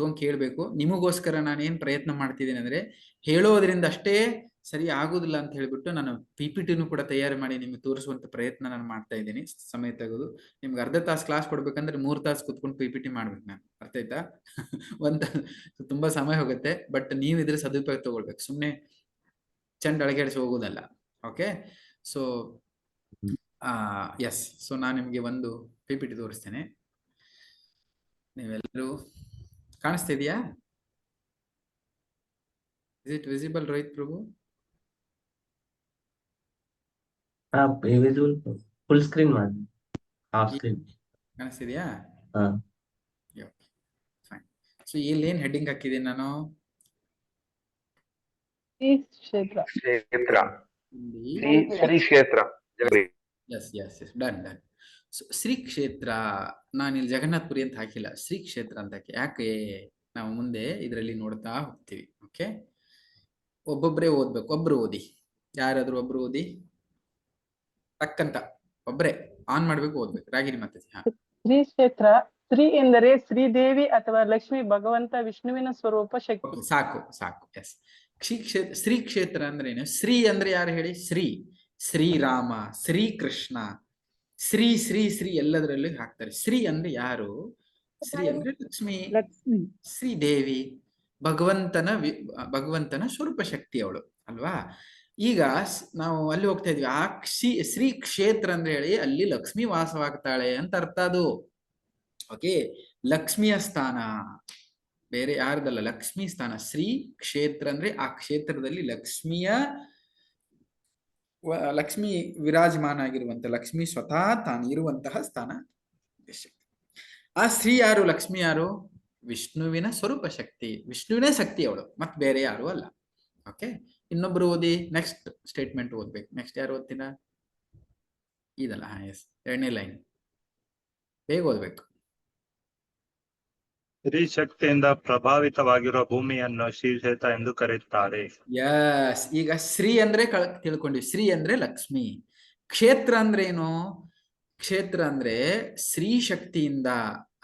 ಕುತ್ಕೊಂಡು ಕೇಳಬೇಕು. ನಿಮಗೋಸ್ಕರ ನಾನು ಏನ್ ಪ್ರಯತ್ನ ಮಾಡ್ತಿದ್ದೀನಿ ಅಂದ್ರೆ, ಹೇಳೋದ್ರಿಂದ ಅಷ್ಟೇ ಸರಿ ಆಗುದಿಲ್ಲ ಅಂತ ಹೇಳ್ಬಿಟ್ಟು ನಾನು PPTನೂ ಕೂಡ ತಯಾರು ಮಾಡಿ ನಿಮ್ಗೆ ತೋರಿಸುವಂತ ಪ್ರಯತ್ನ ನಾನು ಮಾಡ್ತಾ ಇದ್ದೀನಿ. ಸಮಯ ತೆಗೆದು ನಿಮ್ಗೆ ಅರ್ಧ ತಾಸು ಕ್ಲಾಸ್ ಕೊಡ್ಬೇಕಂದ್ರೆ 3 ತಾಸು ಕುತ್ಕೊಂಡು PPT ಮಾಡ್ಬೇಕು ನಾನು, ಅರ್ಥ ಆಯ್ತಾ? ಒಂದ್ ತುಂಬಾ ಸಮಯ ಹೋಗುತ್ತೆ, ಬಟ್ ನೀವು ಇದ್ರ ಸದುಪಯೋಗ ತಗೊಳ್ಬೇಕು, ಸುಮ್ನೆ ಚಂಡ ಅಳಗೆಡಿಸಿ ಹೋಗೋದಲ್ಲ. ಓಕೆ, ಸೊ ಎಸ್, ಸೊ ನಾನು ನಿಮ್ಗೆ ಒಂದು PPT ತೋರಿಸ್ತೇನೆ. ನೀವೆಲ್ಲರೂ ಕಾಣಿಸ್ತಿದ್ಯಾ? Is it visible Rohit Prabhu? Full screen ಮಾಡಿ, ಹಾಫ್ ಸ್ಕ್ರೀನ್ ಕಾಣಿಸ್ತಿದ್ಯಾ? ಹಾ. ಫೈನ್. ಸೊ ಇಲ್ಲಿ ಏನ್ ಹೆಡ್ಡಿಂಗ್ ಹಾಕಿದ್ದೀನಿ ನಾನು? ಕ್ಷೇತ್ರ, ಶ್ರೀ ಕ್ಷೇತ್ರ. Yes yes yes, done done. So ಶ್ರೀ ಕ್ಷೇತ್ರ, ನಾನು ಇಲ್ಲಿ ಜಗನ್ನಾಥಪುರಿ ಅಂತ ಹಾಕಿಲ್ಲ, ಶ್ರೀ ಕ್ಷೇತ್ರ ಅಂತ ಹಾಕಿ. ಯಾಕೆ? ನಾವು ಮುಂದೆ ಇದರಲ್ಲಿ ನೋಡ್ತಾ ಹೋಗ್ತೀವಿ. ಓಕೆ, ಒಬ್ಬೊಬ್ಬರೇ ಓದ್ಬೇಕು. ಒಬ್ರು ಓದಿ, ಯಾರಾದ್ರೂ ಒಬ್ರು ಓದಿ ಟಕ್ಕಂತ, ಒಬ್ರೆ ಆನ್ ಮಾಡ್ಬೇಕು, ಓದ್ಬೇಕು. ರಾಗಿಣಿ ಮತ್ತೆ. ಶ್ರೀ ಕ್ಷೇತ್ರ, ಶ್ರೀ ಎಂದರೆ ಶ್ರೀದೇವಿ ಅಥವಾ ಲಕ್ಷ್ಮಿ, ಭಗವಂತ ವಿಷ್ಣುವಿನ ಸ್ವರೂಪ ಶಕ್ತಿ. ಸಾಕು ಸಾಕು. ಎಸ್, ಶ್ರೀ ಕ್ಷೇತ್ರ ಅಂದ್ರೆ ಏನು? ಶ್ರೀ ಅಂದ್ರೆ ಯಾರು ಹೇಳಿ? ಶ್ರೀ, ಶ್ರೀರಾಮ, ಶ್ರೀಕೃಷ್ಣ, ಶ್ರೀ ಶ್ರೀ ಶ್ರೀ ಎಲ್ಲದರಲ್ಲೂ ಹಾಕ್ತಾರೆ. ಶ್ರೀ ಅಂದ್ರೆ ಯಾರು? ಶ್ರೀ ಅಂದ್ರೆ ಲಕ್ಷ್ಮಿ, ಶ್ರೀದೇವಿ, ಭಗವಂತನ ಸ್ವರೂಪ ಶಕ್ತಿ ಅವಳು ಅಲ್ವಾ? ಈಗ ನಾವು ಅಲ್ಲಿ ಹೋಗ್ತಾ ಇದ್ವಿ, ಆ ಶ್ರೀ ಕ್ಷೇತ್ರ ಅಂದ್ರೆ ಹೇಳಿ ಅಲ್ಲಿ ಲಕ್ಷ್ಮಿ ವಾಸವಾಗ್ತಾಳೆ ಅಂತ ಅರ್ಥ ಅದು. ಓಕೆ, ಲಕ್ಷ್ಮಿಯ ಸ್ಥಾನ, ಬೇರೆ ಯಾರ್ದಲ್ಲ, ಲಕ್ಷ್ಮಿ ಸ್ಥಾನ. ಶ್ರೀ ಕ್ಷೇತ್ರ ಅಂದ್ರೆ ಆ ಕ್ಷೇತ್ರದಲ್ಲಿ ಲಕ್ಷ್ಮಿ ವಿರಾಜಮಾನ ಆಗಿರುವಂತ, ಲಕ್ಷ್ಮಿ ಸ್ವತಃ ತಾನು ಇರುವಂತಹ ಸ್ಥಾನ. ಆ ಶ್ರೀ ಯಾರು? ಲಕ್ಷ್ಮಿ ಯಾರು? ವಿಷ್ಣುವಿನ ಸ್ವರೂಪ ಶಕ್ತಿ, ವಿಷ್ಣುವಿನ ಶಕ್ತಿ ಅವಳು, ಮತ್ ಬೇರೆ ಯಾರು ಅಲ್ಲ. ಓಕೆ, ಇನ್ನೊಬ್ರು ಓದಿ, ನೆಕ್ಸ್ಟ್ ಸ್ಟೇಟ್ಮೆಂಟ್ ಓದ್ಬೇಕು. ನೆಕ್ಸ್ಟ್ ಯಾರು ಓದ್ತೀರಾ? ಇದಲ್ಲ, ಎಸ್, 2ನೇ ಲೈನ್ ಬೇಗ ಓದ್ಬೇಕು. ಸ್ತ್ರೀ ಶಕ್ತಿಯಿಂದ ಪ್ರಭಾವಿತವಾಗಿರುವ ಭೂಮಿಯನ್ನು ಶ್ರೀಕ್ಷೇತ್ರ ಎಂದು ಕರೆಯುತ್ತಾರೆ. ಯಸ್, ಈಗ ಶ್ರೀ ಅಂದ್ರೆ ತಿಳ್ಕೊಂಡ್ವಿ, ಶ್ರೀ ಅಂದ್ರೆ ಲಕ್ಷ್ಮಿ. ಕ್ಷೇತ್ರ ಅಂದ್ರೆ ಏನು? ಕ್ಷೇತ್ರ ಅಂದ್ರೆ ಸ್ತ್ರೀ ಶಕ್ತಿಯಿಂದ,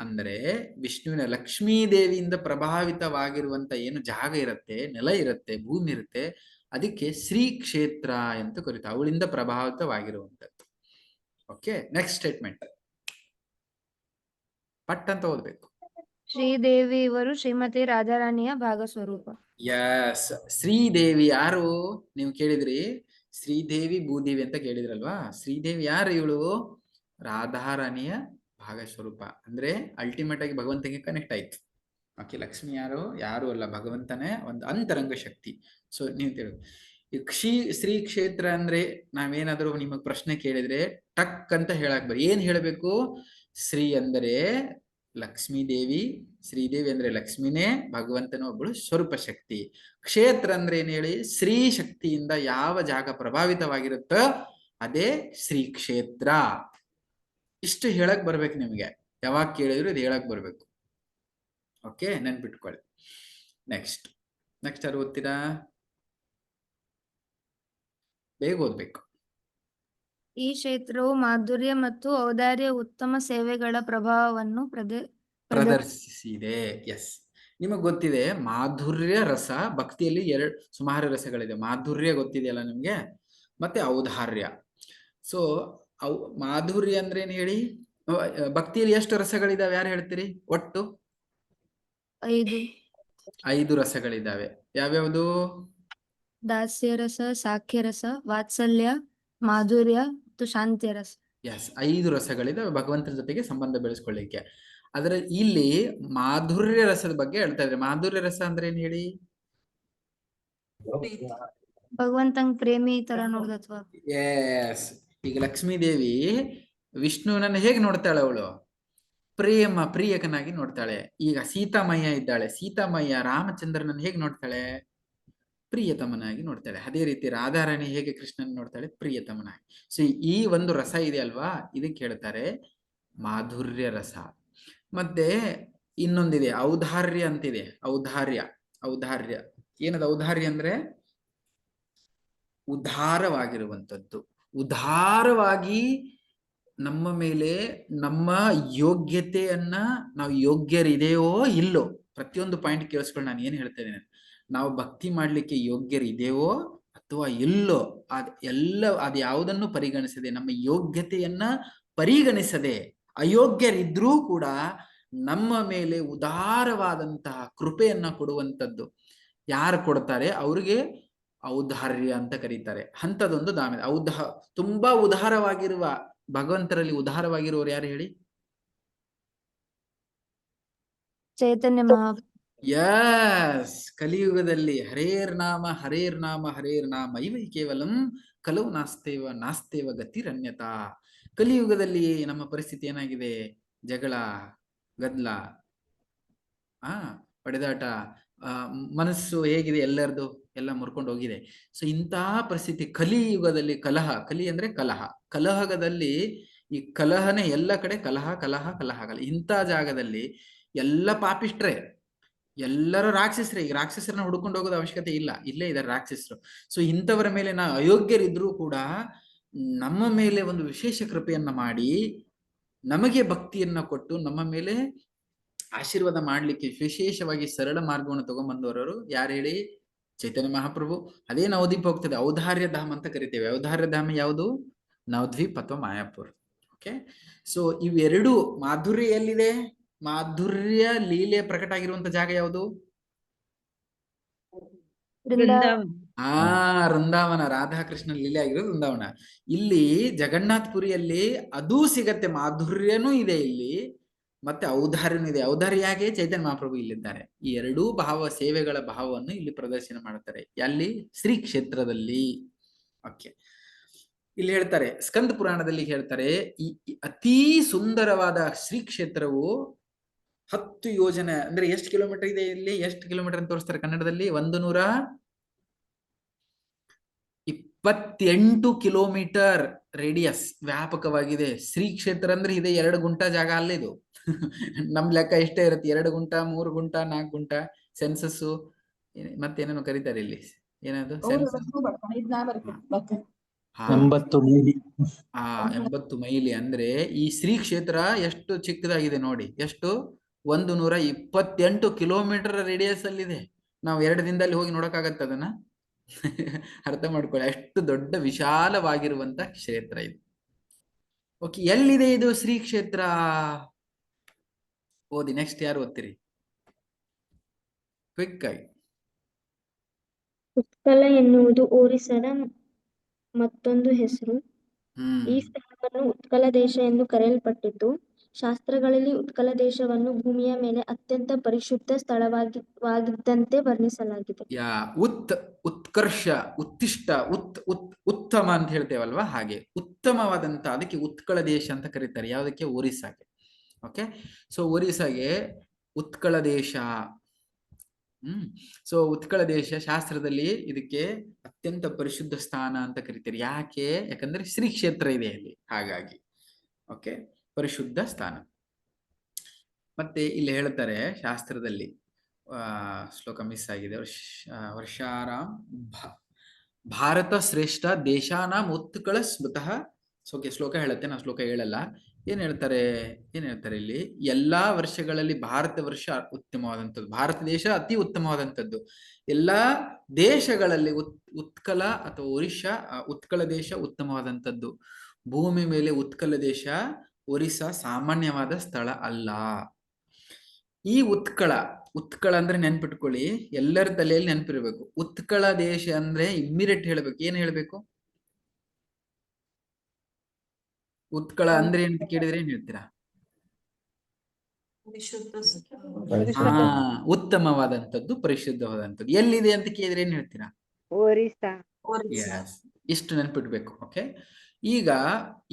ಅಂದ್ರೆ ವಿಷ್ಣುವಿನ ಲಕ್ಷ್ಮೀ ದೇವಿಯಿಂದ ಪ್ರಭಾವಿತವಾಗಿರುವಂತ ಏನು ಜಾಗ ಇರುತ್ತೆ, ನೆಲ ಇರುತ್ತೆ, ಭೂಮಿ ಇರುತ್ತೆ, ಅದಕ್ಕೆ ಶ್ರೀ ಕ್ಷೇತ್ರ ಅಂತ ಕರೀತಾರೆ, ಅವಳಿಂದ ಪ್ರಭಾವಿತವಾಗಿರುವಂತದ್ದು. ಓಕೆ, ನೆಕ್ಸ್ಟ್ ಸ್ಟೇಟ್ಮೆಂಟ್ ಪಟ್ ಅಂತ ಓದ್ಬೇಕು. ಶ್ರೀದೇವಿ ಇವರು ಶ್ರೀಮತಿ ರಾಧಾರಾಣಿಯ ಭಾಗಸ್ವರೂಪ. ಯಸ್, ಶ್ರೀದೇವಿ ಯಾರು? ನೀವು ಕೇಳಿದ್ರಿ ಶ್ರೀದೇವಿ ಭೂದೇವಿ ಅಂತ ಕೇಳಿದ್ರಲ್ವಾ? ಶ್ರೀದೇವಿ ಯಾರು? ಇವಳು ರಾಧಾರಾಣಿಯ ಭಾಗಸ್ವರೂಪ, ಅಂದ್ರೆ ಅಲ್ಟಿಮೇಟ್ ಆಗಿ ಭಗವಂತನಿಗೆ ಕನೆಕ್ಟ್ ಆಯ್ತು. ಓಕೆ, ಲಕ್ಷ್ಮಿ ಯಾರು? ಯಾರು ಅಲ್ಲ, ಭಗವಂತನೇ ಒಂದು ಅಂತರಂಗ ಶಕ್ತಿ. ಸೊ ನೀವು ತಿಳಿ, ಶ್ರೀ ಕ್ಷೇತ್ರ ಅಂದ್ರೆ ನಾವೇನಾದ್ರೂ ನಿಮಗ್ ಪ್ರಶ್ನೆ ಕೇಳಿದ್ರೆ ಟಕ್ ಅಂತ ಹೇಳಕ್ ಬರೀ, ಏನ್ ಹೇಳಬೇಕು? ಶ್ರೀ ಅಂದರೆ ಲಕ್ಷ್ಮೀ ದೇವಿ, ಶ್ರೀದೇವಿ ಅಂದ್ರೆ ಲಕ್ಷ್ಮಿನೇ, ಭಗವಂತನ ಒಬ್ಬಳು ಸ್ವರೂಪ ಶಕ್ತಿ. ಕ್ಷೇತ್ರ ಅಂದ್ರೆ ಏನ್ ಹೇಳಿ? ಶ್ರೀ ಶಕ್ತಿಯಿಂದ ಯಾವ ಜಾಗ ಪ್ರಭಾವಿತವಾಗಿರುತ್ತೋ ಅದೇ ಶ್ರೀ ಕ್ಷೇತ್ರ. ಇಷ್ಟು ಹೇಳಕ್ ಬರ್ಬೇಕು ನಿಮ್ಗೆ, ಯಾವಾಗ ಕೇಳಿದ್ರು ಇದು ಹೇಳಕ್ ಬರ್ಬೇಕು. ಓಕೆ, ನೆನ್ಪಿಟ್ಕೊಳ್ಳಿ. ನೆಕ್ಸ್ಟ್ ಯಾರು ಓದ್ತೀರಾ? ಬೇಗ ಓದ್ಬೇಕು. ಈ ಕ್ಷೇತ್ರವು ಮಾಧುರ್ಯ ಮತ್ತು ಔದಾರ್ಯ ಉತ್ತಮ ಸೇವೆಗಳ ಪ್ರಭಾವವನ್ನು ಪ್ರದರ್ಶಿಸಿದೆ. ಎಸ್, ನಿಮಗ್ ಗೊತ್ತಿದೆ ಮಾಧುರ್ಯ ರಸ, ಭಕ್ತಿಯಲ್ಲಿ ಸುಮಾರು ರಸಗಳಿದೆ. ಮಾಧುರ್ಯ ಗೊತ್ತಿದೆಯಲ್ಲ ನಿಮ್ಗೆ, ಮತ್ತೆ ಔದಾರ್ಯ. ಸೊ ಮಾಧುರ್ಯ ಅಂದ್ರೆ ಏನ್ ಹೇಳಿ? ಭಕ್ತಿಯಲ್ಲಿ ಎಷ್ಟು ರಸಗಳಿದಾವೆ ಯಾರು ಹೇಳ್ತೀರಿ? ಒಟ್ಟು 5 ರಸಗಳಿದಾವೆ. ಯಾವ್ಯಾವುದು? ದಾಸ್ಯ ರಸ, ಸಾಖ್ಯ ರಸ, ವಾತ್ಸಲ್ಯ, ಮಾಧುರ್ಯ ಮತ್ತು ಶಾಂತಿಯ ರಸ. ಎಸ್, 5 ರಸಗಳಿದಾವೆ ಭಗವಂತನ ಜೊತೆಗೆ ಸಂಬಂಧ ಬೆಳೆಸ್ಕೊಳ್ಳಿಕ್ಕೆ. ಆದ್ರೆ ಇಲ್ಲಿ ಮಾಧುರ್ಯ ರಸದ ಬಗ್ಗೆ ಹೇಳ್ತಾ ಇದ್ರೆ, ಮಾಧುರ್ಯ ರಸ ಅಂದ್ರೆ ಏನ್ ಹೇಳಿ? ಭಗವಂತಂಗ್ ಪ್ರೇಮಿ ತರ ನೋಡ್ದತ್ವ. ಎಸ್, ಈಗ ಲಕ್ಷ್ಮೀ ದೇವಿ ವಿಷ್ಣುವನ್ನ ಹೇಗೆ ನೋಡ್ತಾಳೆ? ಅವಳು ಪ್ರಿಯಕನಾಗಿ ನೋಡ್ತಾಳೆ. ಈಗ ಸೀತಾಮಯ್ಯ ಇದ್ದಾಳೆ, ಸೀತಾಮಯ್ಯ ರಾಮಚಂದ್ರನನ್ನು ಹೇಗೆ ನೋಡ್ತಾಳೆ? ಪ್ರಿಯತಮನಾಗಿ ನೋಡ್ತಾಳೆ. ಅದೇ ರೀತಿ ರಾಧಾರಾಣಿ ಹೇಗೆ ಕೃಷ್ಣನ್ ನೋಡ್ತಾಳೆ? ಪ್ರಿಯತಮನಾಗಿ. ಸೊ ಈ ಒಂದು ರಸ ಇದೆ ಅಲ್ವಾ, ಇದಕ್ಕೆ ಹೇಳ್ತಾರೆ ಮಾಧುರ್ಯ ರಸ. ಮತ್ತೆ ಇನ್ನೊಂದಿದೆ ಔದಾರ್ಯ ಅಂತಿದೆ. ಔದಾರ್ಯ ಏನದು? ಔದಾರ್ಯ ಅಂದ್ರೆ ಉದಾರವಾಗಿರುವಂಥದ್ದು. ಉದಾರವಾಗಿ ನಮ್ಮ ಮೇಲೆ ನಮ್ಮ ಯೋಗ್ಯತೆಯನ್ನ, ನಾವು ಯೋಗ್ಯರಿದೆಯೋ ಇಲ್ಲೋ ಪ್ರತಿಯೊಂದು ಪಾಯಿಂಟ್ ಕೇಳಿಸ್ಕೊಂಡು ನಾನು ಏನ್ ಹೇಳ್ತಾ ಇದ್ದೇನೆ, ನಾವು ಭಕ್ತಿ ಮಾಡ್ಲಿಕ್ಕೆ ಯೋಗ್ಯರಿದ್ದೇವೋ ಅಥವಾ ಇಲ್ಲೋ ಅದು ಯಾವುದನ್ನು ಪರಿಗಣಿಸದೆ, ನಮ್ಮ ಯೋಗ್ಯತೆಯನ್ನ ಪರಿಗಣಿಸದೆ ಅಯೋಗ್ಯರಿದ್ರೂ ಕೂಡ ನಮ್ಮ ಮೇಲೆ ಉದಾರವಾದಂತಹ ಕೃಪೆಯನ್ನ ಕೊಡುವಂಥದ್ದು ಯಾರು ಕೊಡ್ತಾರೆ ಅವ್ರಿಗೆ ಔದಾರ್ಯ ಅಂತ ಕರೀತಾರೆ. ಅಂಥದ್ದೊಂದು ದಾನ. ತುಂಬಾ ಉದಾರವಾಗಿರುವ ಭಗವಂತರಲ್ಲಿ ಉದಾರವಾಗಿರುವವರು ಯಾರು ಹೇಳಿ? ಚೈತನ್ಯ ಮಹಾಪ್ರಭು. ಯಸ್, ಕಲಿಯುಗದಲ್ಲಿ ಹರೇರ್ ನಾಮ ಹರೇರ್ ನಾಮ ಹರೇರ್ ನಾಮ ಇವ ಕೇವಲಂ ಕಲವು ನಾಸ್ತೇವ ಗತಿರನ್ಯತಾ. ಕಲಿಯುಗದಲ್ಲಿ ನಮ್ಮ ಪರಿಸ್ಥಿತಿ ಏನಾಗಿದೆ? ಜಗಳ, ಗದ್ದಲ, ಹೊಡೆದಾಟ, ಮನಸ್ಸು ಹೇಗಿದೆ ಎಲ್ಲರದು ಎಲ್ಲ ಮುರ್ಕೊಂಡು ಹೋಗಿದೆ. ಸೊ ಇಂತಹ ಪರಿಸ್ಥಿತಿ ಕಲಿಯುಗದಲ್ಲಿ ಕಲಿ ಅಂದ್ರೆ ಕಲಹದಲ್ಲಿ ಈ ಕಲಹನೇ ಎಲ್ಲ ಕಡೆ ಕಲಹ. ಇಂಥ ಜಾಗದಲ್ಲಿ ಎಲ್ಲ ಪಾಪಿಷ್ಟ್ರೆ, ಎಲ್ಲರೂ ರಾಕ್ಷಸರೇ. ಈಗ ರಾಕ್ಷಸರನ್ನ ಹುಡ್ಕೊಂಡು ಹೋಗೋದು ಅವಶ್ಯಕತೆ ಇಲ್ಲ, ಇಲ್ಲೇ ಇದ್ದಾರೆ ರಾಕ್ಷಸರು. ಸೊ ಇಂಥವರ ಮೇಲೆ ನಾವು ಅಯೋಗ್ಯರಿದ್ರೂ ಕೂಡ ನಮ್ಮ ಮೇಲೆ ಒಂದು ವಿಶೇಷ ಕೃಪೆಯನ್ನ ಮಾಡಿ ನಮಗೆ ಭಕ್ತಿಯನ್ನ ಕೊಟ್ಟು ನಮ್ಮ ಮೇಲೆ ಆಶೀರ್ವಾದ ಮಾಡ್ಲಿಕ್ಕೆ ವಿಶೇಷವಾಗಿ ಸರಳ ಮಾರ್ಗವನ್ನು ತಗೊಂಡ್ಬಂದವರು ಯಾರು ಹೇಳಿ? ಚೈತನ್ಯ ಮಹಾಪ್ರಭು. ಅದೇ ನವದ್ವೀಪ ಹೋಗ್ತದೆ, ಔದಾರ್ಯ ಧಾಮ ಅಂತ ಕರಿತೇವೆ. ಔದಾರ್ಯ ಧಾಮ ಯಾವುದು? ನವದ್ವೀಪ್ ಅಥವಾ ಮಾಯಾಪುರ್. ಓಕೆ, ಸೊ ಇವೆರಡು ಮಾಧುರ್ಯ ಎಲ್ಲಿದೆ? ಮಾಧುರ್ಯ ಲೀಲೆ ಪ್ರಕಟ ಆಗಿರುವಂತ ಜಾಗ ಯಾವುದು? ವೃಂದಾವನ. ರಾಧಾಕೃಷ್ಣ ಲೀಲೆ ಆಗಿರೋದು ವೃಂದಾವನ. ಇಲ್ಲಿ ಜಗನ್ನಾಥ್ ಪುರಿಯಲ್ಲಿ ಅದೂ ಸಿಗತ್ತೆ, ಮಾಧುರ್ಯನೂ ಇದೆ ಇಲ್ಲಿ, ಮತ್ತೆ ಔದಾರ್ಯನೂ ಇದೆ. ಔದಾರ್ಯ ಯಾಕೆ? ಚೈತನ್ಯ ಮಹಾಪ್ರಭು ಇಲ್ಲಿದ್ದಾರೆ. ಈ ಎರಡೂ ಸೇವೆಗಳ ಭಾವವನ್ನು ಇಲ್ಲಿ ಪ್ರದರ್ಶನ ಮಾಡ್ತಾರೆ. ಎಲ್ಲಿ? ಶ್ರೀ ಕ್ಷೇತ್ರದಲ್ಲಿ. ಓಕೆ, ಇಲ್ಲಿ ಹೇಳ್ತಾರೆ, ಸ್ಕಂದ ಪುರಾಣದಲ್ಲಿ ಹೇಳ್ತಾರೆ, ಈ ಅತೀ ಸುಂದರವಾದ ಶ್ರೀ ಕ್ಷೇತ್ರವು 10 ಯೋಜನೆ ಅಂದ್ರೆ ಎಷ್ಟು ಕಿಲೋಮೀಟರ್ ಇದೆ? ಇಲ್ಲಿ ಎಷ್ಟು ಕಿಲೋಮೀಟರ್ ಅಂತ ತೋರಿಸ್ತಾರೆ ಕನ್ನಡದಲ್ಲಿ? 128 ಕಿಲೋಮೀಟರ್ ರೇಡಿಯಸ್ ವ್ಯಾಪಕವಾಗಿದೆ. ಶ್ರೀ ಕ್ಷೇತ್ರ ಅಂದ್ರೆ ಇದೆ 2 ಗುಂಟ ಜಾಗ ಅಲ್ಲ ಇದು. ನಮ್ ಲೆಕ್ಕ ಎಷ್ಟೇ ಇರುತ್ತೆ, 2 ಗುಂಟ 3 ಗುಂಟ 4 ಗುಂಟ. ಸೆನ್ಸಸ್ ಮತ್ತೇನೇನೋ ಕರೀತಾರೆ ಇಲ್ಲಿ, ಏನದು? 80 ಮೈಲಿ. 80 ಮೈಲಿ ಅಂದ್ರೆ ಈ ಶ್ರೀ ಕ್ಷೇತ್ರ ಎಷ್ಟು ಚಿಕ್ಕದಾಗಿದೆ ನೋಡಿ. ಎಷ್ಟು? 128 ಕಿಲೋಮೀಟರ್ ರೇಡಿಯಸ್ ಅಲ್ಲಿದೆ. ನಾವು 2 ದಿನದಲ್ಲಿ ಹೋಗಿ ನೋಡಕ್ಕಾಗತ್ತ ಅದನ್ನ? ಅರ್ಥ ಮಾಡ್ಕೊಳ್ಳಿ, ಅಷ್ಟು ದೊಡ್ಡ ವಿಶಾಲವಾಗಿರುವಂತ ಕ್ಷೇತ್ರ ಇದು. ಓಕೆ, ಎಲ್ಲಿದೆ ಇದು ಶ್ರೀ ಕ್ಷೇತ್ರ? ಓದಿ, ನೆಕ್ಸ್ಟ್ ಯಾರು ಓದ್ತೀರಿ ಕ್ವಿಕ್ ಆಗಿ? ಉತ್ಕಲ ಎನ್ನುವುದು ಒರಿಸ್ಸಾದ ಮತ್ತೊಂದು ಹೆಸರು. ಈ ಸ್ಥಳವನ್ನು ಉತ್ಕಲ ದೇಶ ಎಂದು ಕರೆಯಲ್ಪಟ್ಟಿದ್ದು, ಶಾಸ್ತ್ರಗಳಲ್ಲಿ ಉತ್ಕಲ ದೇಶವನ್ನು ಭೂಮಿಯ ಮೇಲೆ ಅತ್ಯಂತ ಪರಿಶುದ್ಧ ಸ್ಥಳವಾಗಿದ್ದಂತೆ ವರ್ಣಿಸಲಾಗಿದೆ. ಉತ್ಕರ್ಷ, ಉತ್ತಿಷ್ಟ, ಉತ್ತಮ ಅಂತ ಹೇಳ್ತೇವಲ್ವಾ, ಹಾಗೆ ಉತ್ತಮವಾದಂತ, ಅದಕ್ಕೆ ಉತ್ಕಳ ದೇಶ ಅಂತ ಕರೀತಾರೆ. ಯಾವುದಕ್ಕೆ? ಒರಿಸ್ಸಾಗೆ. ಓಕೆ, ಸೊ ಒರಿಸ್ಸಾಗೆ ಉತ್ಕಳ ದೇಶ. ಸೊ ಉತ್ಕಳ ದೇಶ ಶಾಸ್ತ್ರದಲ್ಲಿ ಇದಕ್ಕೆ ಅತ್ಯಂತ ಪರಿಶುದ್ಧ ಸ್ಥಾನ ಅಂತ ಕರಿತಾರೆ. ಯಾಕೆ? ಯಾಕಂದ್ರೆ ಶ್ರೀ ಕ್ಷೇತ್ರ ಇದೆ ಅಲ್ಲಿ, ಹಾಗಾಗಿ. ಓಕೆ, ಪರಿಶುದ್ಧ ಸ್ಥಾನ. ಮತ್ತೆ ಇಲ್ಲಿ ಹೇಳ್ತಾರೆ ಶಾಸ್ತ್ರದಲ್ಲಿ, ಶ್ಲೋಕ ಮಿಸ್ ಆಗಿದೆ, ವರ್ಷಾರಾಮ್ ಭಾರತ ಶ್ರೇಷ್ಠ ದೇಶಾನಾಂ ಉತ್ಕಳ ಸ್ಮೃತಃ. ಶ್ಲೋಕ ಹೇಳುತ್ತೆ, ನಾವು ಶ್ಲೋಕ ಹೇಳಲ್ಲ. ಏನ್ ಹೇಳ್ತಾರೆ ಇಲ್ಲಿ? ಎಲ್ಲಾ ವರ್ಷಗಳಲ್ಲಿ ಭಾರತ ವರ್ಷ ಉತ್ತಮವಾದಂಥದ್ದು, ಭಾರತ ದೇಶ ಅತಿ ಉತ್ತಮವಾದಂಥದ್ದು. ಎಲ್ಲಾ ದೇಶಗಳಲ್ಲಿ ಉತ್ಕಲ ಅಥವಾ ಒರಿಸ್ಸಾ, ಉತ್ಕಳ ದೇಶ ಉತ್ತಮವಾದಂಥದ್ದು. ಭೂಮಿ ಮೇಲೆ ಉತ್ಕಲ ದೇಶ, ಒರಿಸ್ಸಾ ಸಾಮಾನ್ಯವಾದ ಸ್ಥಳ ಅಲ್ಲ. ಈ ಉತ್ಕಳ ಅಂದ್ರೆ ನೆನ್ಪಿಟ್ಕೊಳ್ಳಿ, ಎಲ್ಲರ ತಲೆಯಲ್ಲಿ ನೆನಪಿರ್ಬೇಕು. ಉತ್ಕಳ ದೇಶ ಅಂದ್ರೆ ಇಮ್ಮಿಡಿಯೇಟ್ ಹೇಳ್ಬೇಕು. ಏನ್ ಹೇಳ್ಬೇಕು? ಉತ್ಕಳ ಅಂದ್ರೆ ಅಂತ ಕೇಳಿದ್ರೆ ಏನ್ ಹೇಳ್ತೀರಾ? ಉತ್ತಮವಾದಂಥದ್ದು, ಪರಿಶುದ್ಧವಾದಂಥದ್ದು. ಎಲ್ಲಿದೆ ಅಂತ ಕೇಳಿದ್ರೆ ಏನ್ ಹೇಳ್ತೀರಾ? ಒರಿಸ್ಸಾ. ಇಷ್ಟು ನೆನ್ಪಿಡ್ಬೇಕು. ಓಕೆ, ಈಗ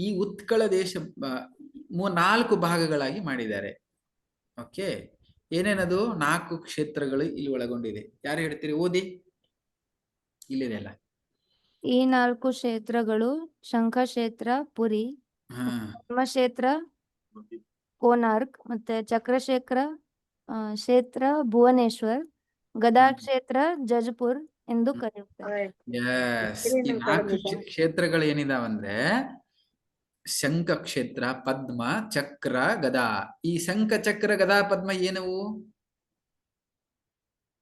ಈ ಉತ್ಕಳ ದೇಶ 4 ಭಾಗಗಳಾಗಿ ಮಾಡಿದ್ದಾರೆ. ಓಕೆ, ಏನೇನದು? 4 ಕ್ಷೇತ್ರಗಳು ಇಲ್ಲಿ ಒಳಗೊಂಡಿದೆ. ಯಾರು ಹೇಳ್ತೀರಿ? ಓದಿ, ಇಲ್ಲಿದೆ ಅಲ್ಲ. ಈ 4 ಕ್ಷೇತ್ರಗಳು ಶಂಖಕ್ಷೇತ್ರ ಪುರಿ, ಧರ್ಮಕ್ಷೇತ್ರ ಕೋನಾರ್ಕ್, ಮತ್ತೆ ಚಕ್ರಕ್ಷೇತ್ರ ಕ್ಷೇತ್ರ ಭುವನೇಶ್ವರ್, ಗದಾ ಕ್ಷೇತ್ರ ಜಜಪುರ್ ಎಂದು ಕರೆಯುತ್ತಾರೆ. ಈ 4 ಕ್ಷೇತ್ರಗಳು ಏನಿದಾವಂದ್ರೆ ಶಂಖ ಕ್ಷೇತ್ರ, ಪದ್ಮ, ಚಕ್ರ, ಗದಾ. ಈ ಶಂಖ, ಚಕ್ರ, ಗದಾ, ಪದ್ಮ ಏನವು?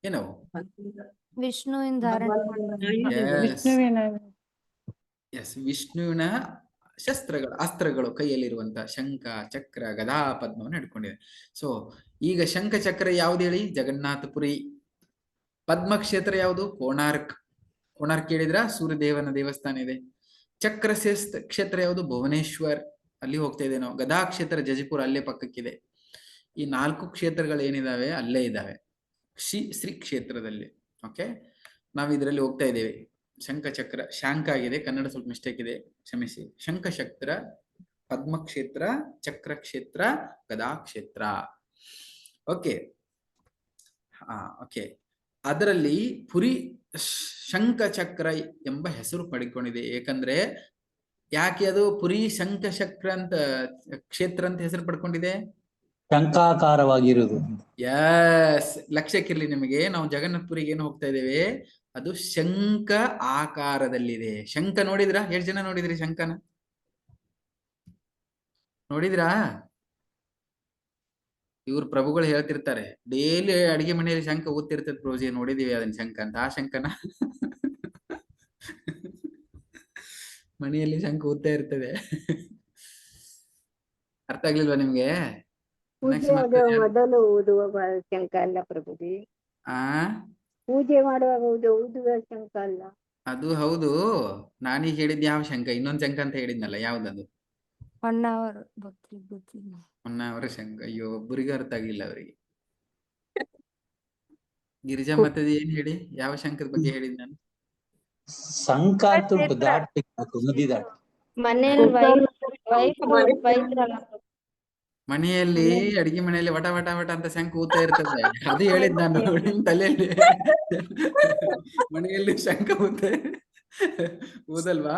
ಏನವು? ವಿಷ್ಣುವಿನ ಧಾರಣೆ ವಿಷ್ಣುವಿನ ಎಸ್, ವಿಷ್ಣುವಿನ ಶಸ್ತ್ರಗಳು, ಅಸ್ತ್ರಗಳು, ಕೈಯಲ್ಲಿರುವಂತ ಶಂಖ, ಚಕ್ರ, ಗದಾ, ಪದ್ಮವನ್ನು ಹಿಡ್ಕೊಂಡಿದೆ. ಸೊ ಈಗ ಶಂಖ ಚಕ್ರ ಯಾವ್ದು ಹೇಳಿ? ಜಗನ್ನಾಥಪುರಿ. ಪದ್ಮ ಕ್ಷೇತ್ರ ಯಾವುದು? ಕೋಣಾರ್ಕ್. ಕೋಣಾರ್ಕ್ ಕೇಳಿದ್ರ? ಸೂರ್ಯದೇವನ ದೇವಸ್ಥಾನ ಇದೆ. ಚಕ್ರ ಕ್ಷೇತ್ರ ಯಾವುದು? ಭುವನೇಶ್ವರ್, ಅಲ್ಲಿ ಹೋಗ್ತಾ ಇದೆ ನಾವು. ಗದಾ ಕ್ಷೇತ್ರ ಜಜಪುರ, ಅಲ್ಲೇ ಪಕ್ಕಕ್ಕಿದೆ. ಈ 4 ಕ್ಷೇತ್ರಗಳು ಏನಿದಾವೆ ಅಲ್ಲೇ ಇದ್ದಾವೆ ಶ್ರೀ ಕ್ಷೇತ್ರದಲ್ಲಿ. ಓಕೆ, ನಾವು ಇದರಲ್ಲಿ ಹೋಗ್ತಾ ಇದ್ದೇವೆ. ಶಂಖ ಚಕ್ರ, ಶಾಂಕ ಆಗಿದೆ, ಕನ್ನಡ ಸ್ವಲ್ಪ ಮಿಸ್ಟೇಕ್ ಇದೆ, ಕ್ಷಮಿಸಿ. ಶಂಖ ಚಕ್ರ, ಪದ್ಮ ಕ್ಷೇತ್ರ, ಚಕ್ರ ಕ್ಷೇತ್ರ, ಗದಾ ಕ್ಷೇತ್ರ. Okay, okay. ಅದರಲ್ಲಿ ಪುರಿ ಶಂಖ ಚಕ್ರ ಎಂಬ ಹೆಸರು ಪಡ್ಕೊಂಡಿದೆ. ಏಕಂದ್ರೆ ಯಾಕೆ ಅದು ಪುರಿ ಶಂಖ ಚಕ್ರ ಅಂತ ಕ್ಷೇತ್ರ ಅಂತ ಹೆಸರು ಪಡ್ಕೊಂಡಿದೆ? ಶಂಖಾಕಾರವಾಗಿರುವುದು. ಯಸ್, ಲಕ್ಷ್ಯಕ್ಕಿರ್ಲಿ ನಿಮಗೆ. ನಾವು ಜಗನ್ನಾಥಪುರಿಗೆ ಏನು ಹೋಗ್ತಾ ಇದ್ದೇವೆ, ಅದು ಶಂಖ ಆಕಾರದಲ್ಲಿದೆ. ಶಂಖ ನೋಡಿದ್ರಾ? ಎಷ್ಟು ಜನ ನೋಡಿದ್ರಿ ಶಂಖನ? ನೋಡಿದ್ರಾ? ಇವ್ರು ಪ್ರಭುಗಳು ಹೇಳ್ತಿರ್ತಾರೆ, ಡೈಲಿ ಅಡಿಗೆ ಮನೆಯಲ್ಲಿ ಶಂಖ ಊದ್ತಿರ್ತದೆ ಪ್ರೋಜಿ, ನೋಡಿದೀವಿ ಅದನ್ನ ಶಂಖ ಅಂತ. ಆ ಶಂಖನ ಮನೆಯಲ್ಲಿ ಶಂಖ ಊದ್ತಾ ಇರ್ತದೆ. ಅರ್ಥ ಆಗ್ಲಿಲ್ವಾ ನಿಮ್ಗೆ? ಮೊದಲು ಊದುವ ಶಂಖ ಅಲ್ಲ ಪ್ರಭುಜಿ. ಆ ಪೂಜೆ ಮಾಡುವಾಗ ಊದುವ ಶಂಖ ಅಲ್ಲ. ಅದು ಹೌದು. ನಾನೀಗ ಹೇಳಿದ್ ಯಾವ ಶಂಖ? ಇನ್ನೊಂದ್ ಶಂಖ ಅಂತ ಹೇಳಿದ್ನಲ್ಲ, ಯಾವ್ದದು? ಹೊನ್ನಾವರ ಗೊತ್ತಿಲ್ಲ. ಹೊನ್ನಾವರ ಶಂಖ. ಅಯ್ಯೋ, ಒಬ್ಬರಿಗೂ ಅರ್ಥ ಆಗಿಲ್ಲ ಅವರಿಗೆ. ಗಿರಿಜಾ ಮತ್ತೆ ಏನ್ ಹೇಳಿ? ಯಾವ ಶಂಖದ ಬಗ್ಗೆ ಹೇಳಿದ್ ನಾನು? ಶಂಖ ಅಂತೂ ದಾಟ್ಬೇಕು, ನದಿ ದಾಟ. ಮನೆಯಲ್ಲಿ ವೈದ್ಯರಲ್ಲ ಮನೆಯಲ್ಲಿ ಅಡಿಗೆ ಮನೆಯಲ್ಲಿ ವಟ ವಟ ವಟ ಅಂತ ಶಂಖ ಊದ್ತಾ ಇರ್ತದೆ. ಅದು ಹೇಳಿದ್ ನಾನು ನಿಮ್ ತಲೆಯಲ್ಲಿ. ಮನೆಯಲ್ಲಿ ಶಂಖ ಊದಲ್ವಾ?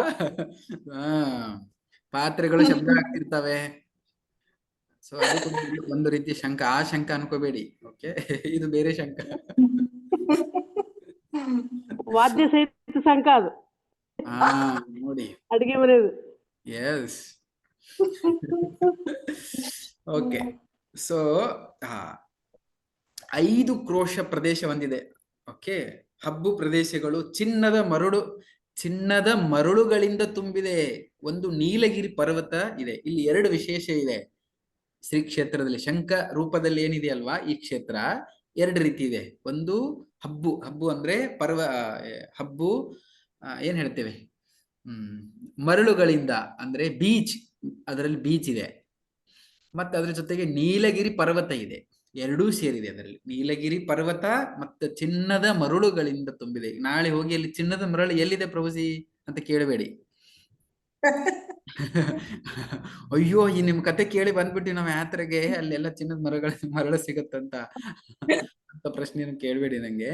ಪಾತ್ರೆಗಳು ಶಬ್ದ ಆಗ್ತಿರ್ತವೆ. ಸೊ ಅದು ಒಂದು ರೀತಿಯ ಶಂಖ. ಆ ಶಂಖ ಅನ್ಕೋಬೇಡಿ. ಓಕೆ, ಇದು ಬೇರೆ ಶಂಖ. ವಾದ್ಯ ಸಹಿತ ಶಂಖ ಅದು. ನೋಡಿ, ಅಡಿಗೆ ಮನೆಯದು. ಎಸ್. ಓಕೆ, ಸೊ 5 ಕ್ರೋಶ ಪ್ರದೇಶ ಹೊಂದಿದೆ. ಓಕೆ, ಹಬ್ಬು ಪ್ರದೇಶಗಳು ಚಿನ್ನದ ಮರಳುಗಳಿಂದ ತುಂಬಿದೆ. ಒಂದು ನೀಲಗಿರಿ ಪರ್ವತ ಇದೆ. ಇಲ್ಲಿ 2 ವಿಶೇಷ ಇದೆ ಶ್ರೀ ಕ್ಷೇತ್ರದಲ್ಲಿ. ಶಂಖ ರೂಪದಲ್ಲಿ ಏನಿದೆಯಲ್ವಾ ಈ ಕ್ಷೇತ್ರ, 2 ರೀತಿ ಇದೆ. ಒಂದು ಹಬ್ಬು ಅಂದ್ರೆ ಹಬ್ಬು ಏನ್ ಹೇಳ್ತೇವೆ, ಮರಳುಗಳಿಂದ ಅಂದ್ರೆ ಬೀಚ್, ಅದರಲ್ಲಿ ಬೀಚ್ ಇದೆ. ಮತ್ತೆ ಅದ್ರ ಜೊತೆಗೆ ನೀಲಗಿರಿ ಪರ್ವತ ಇದೆ. 2 ಸೇರಿದೆ ಅದರಲ್ಲಿ. ನೀಲಗಿರಿ ಪರ್ವತ ಮತ್ತು ಚಿನ್ನದ ಮರಳುಗಳಿಂದ ತುಂಬಿದೆ. ನಾಳೆ ಹೋಗಿ ಅಲ್ಲಿ ಚಿನ್ನದ ಮರಳು ಎಲ್ಲಿದೆ ಪ್ರಭುಜಿ ಅಂತ ಕೇಳಬೇಡಿ. ಅಯ್ಯೋ, ಈ ನಿಮ್ ಕತೆ ಕೇಳಿ ಬಂದ್ಬಿಟ್ಟು ನಾವು ಯಾತ್ರೆಗೆ ಅಲ್ಲೆಲ್ಲ ಚಿನ್ನದ ಮರಳು ಸಿಗತ್ತಂತ ಪ್ರಶ್ನೆಯನ್ನು ಕೇಳಬೇಡಿ ನಂಗೆ.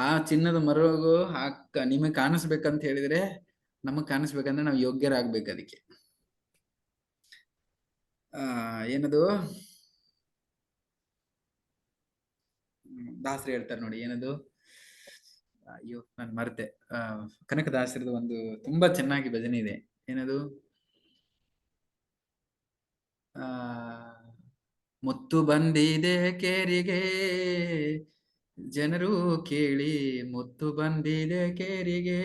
ಆ ಚಿನ್ನದ ಮರಳು ನಿಮಗೆ ಕಾಣಿಸ್ಬೇಕಂತ ಹೇಳಿದ್ರೆ, ನಮಗ್ ಕಾಣಿಸ್ಬೇಕಂದ್ರೆ ನಾವು ಯೋಗ್ಯರಾಗ್ಬೇಕು ಅದಕ್ಕೆ. ಏನದು ದಾಸರು ಹೇಳ್ತಾರೆ ನೋಡಿ, ಏನದು? ಅಯ್ಯೋ, ನಾನು ಮರ್ತೆ. ಕನಕದಾಸರದು ಒಂದು ತುಂಬಾ ಚೆನ್ನಾಗಿ ಭಜನೆ ಇದೆ. ಏನದು? ಮುತ್ತು ಬಂದಿದೆ ಕೇರಿಗೆ, ಜನರು ಕೇಳಿ, ಮುತ್ತು ಬಂದಿದೆ ಕೇರಿಗೆ,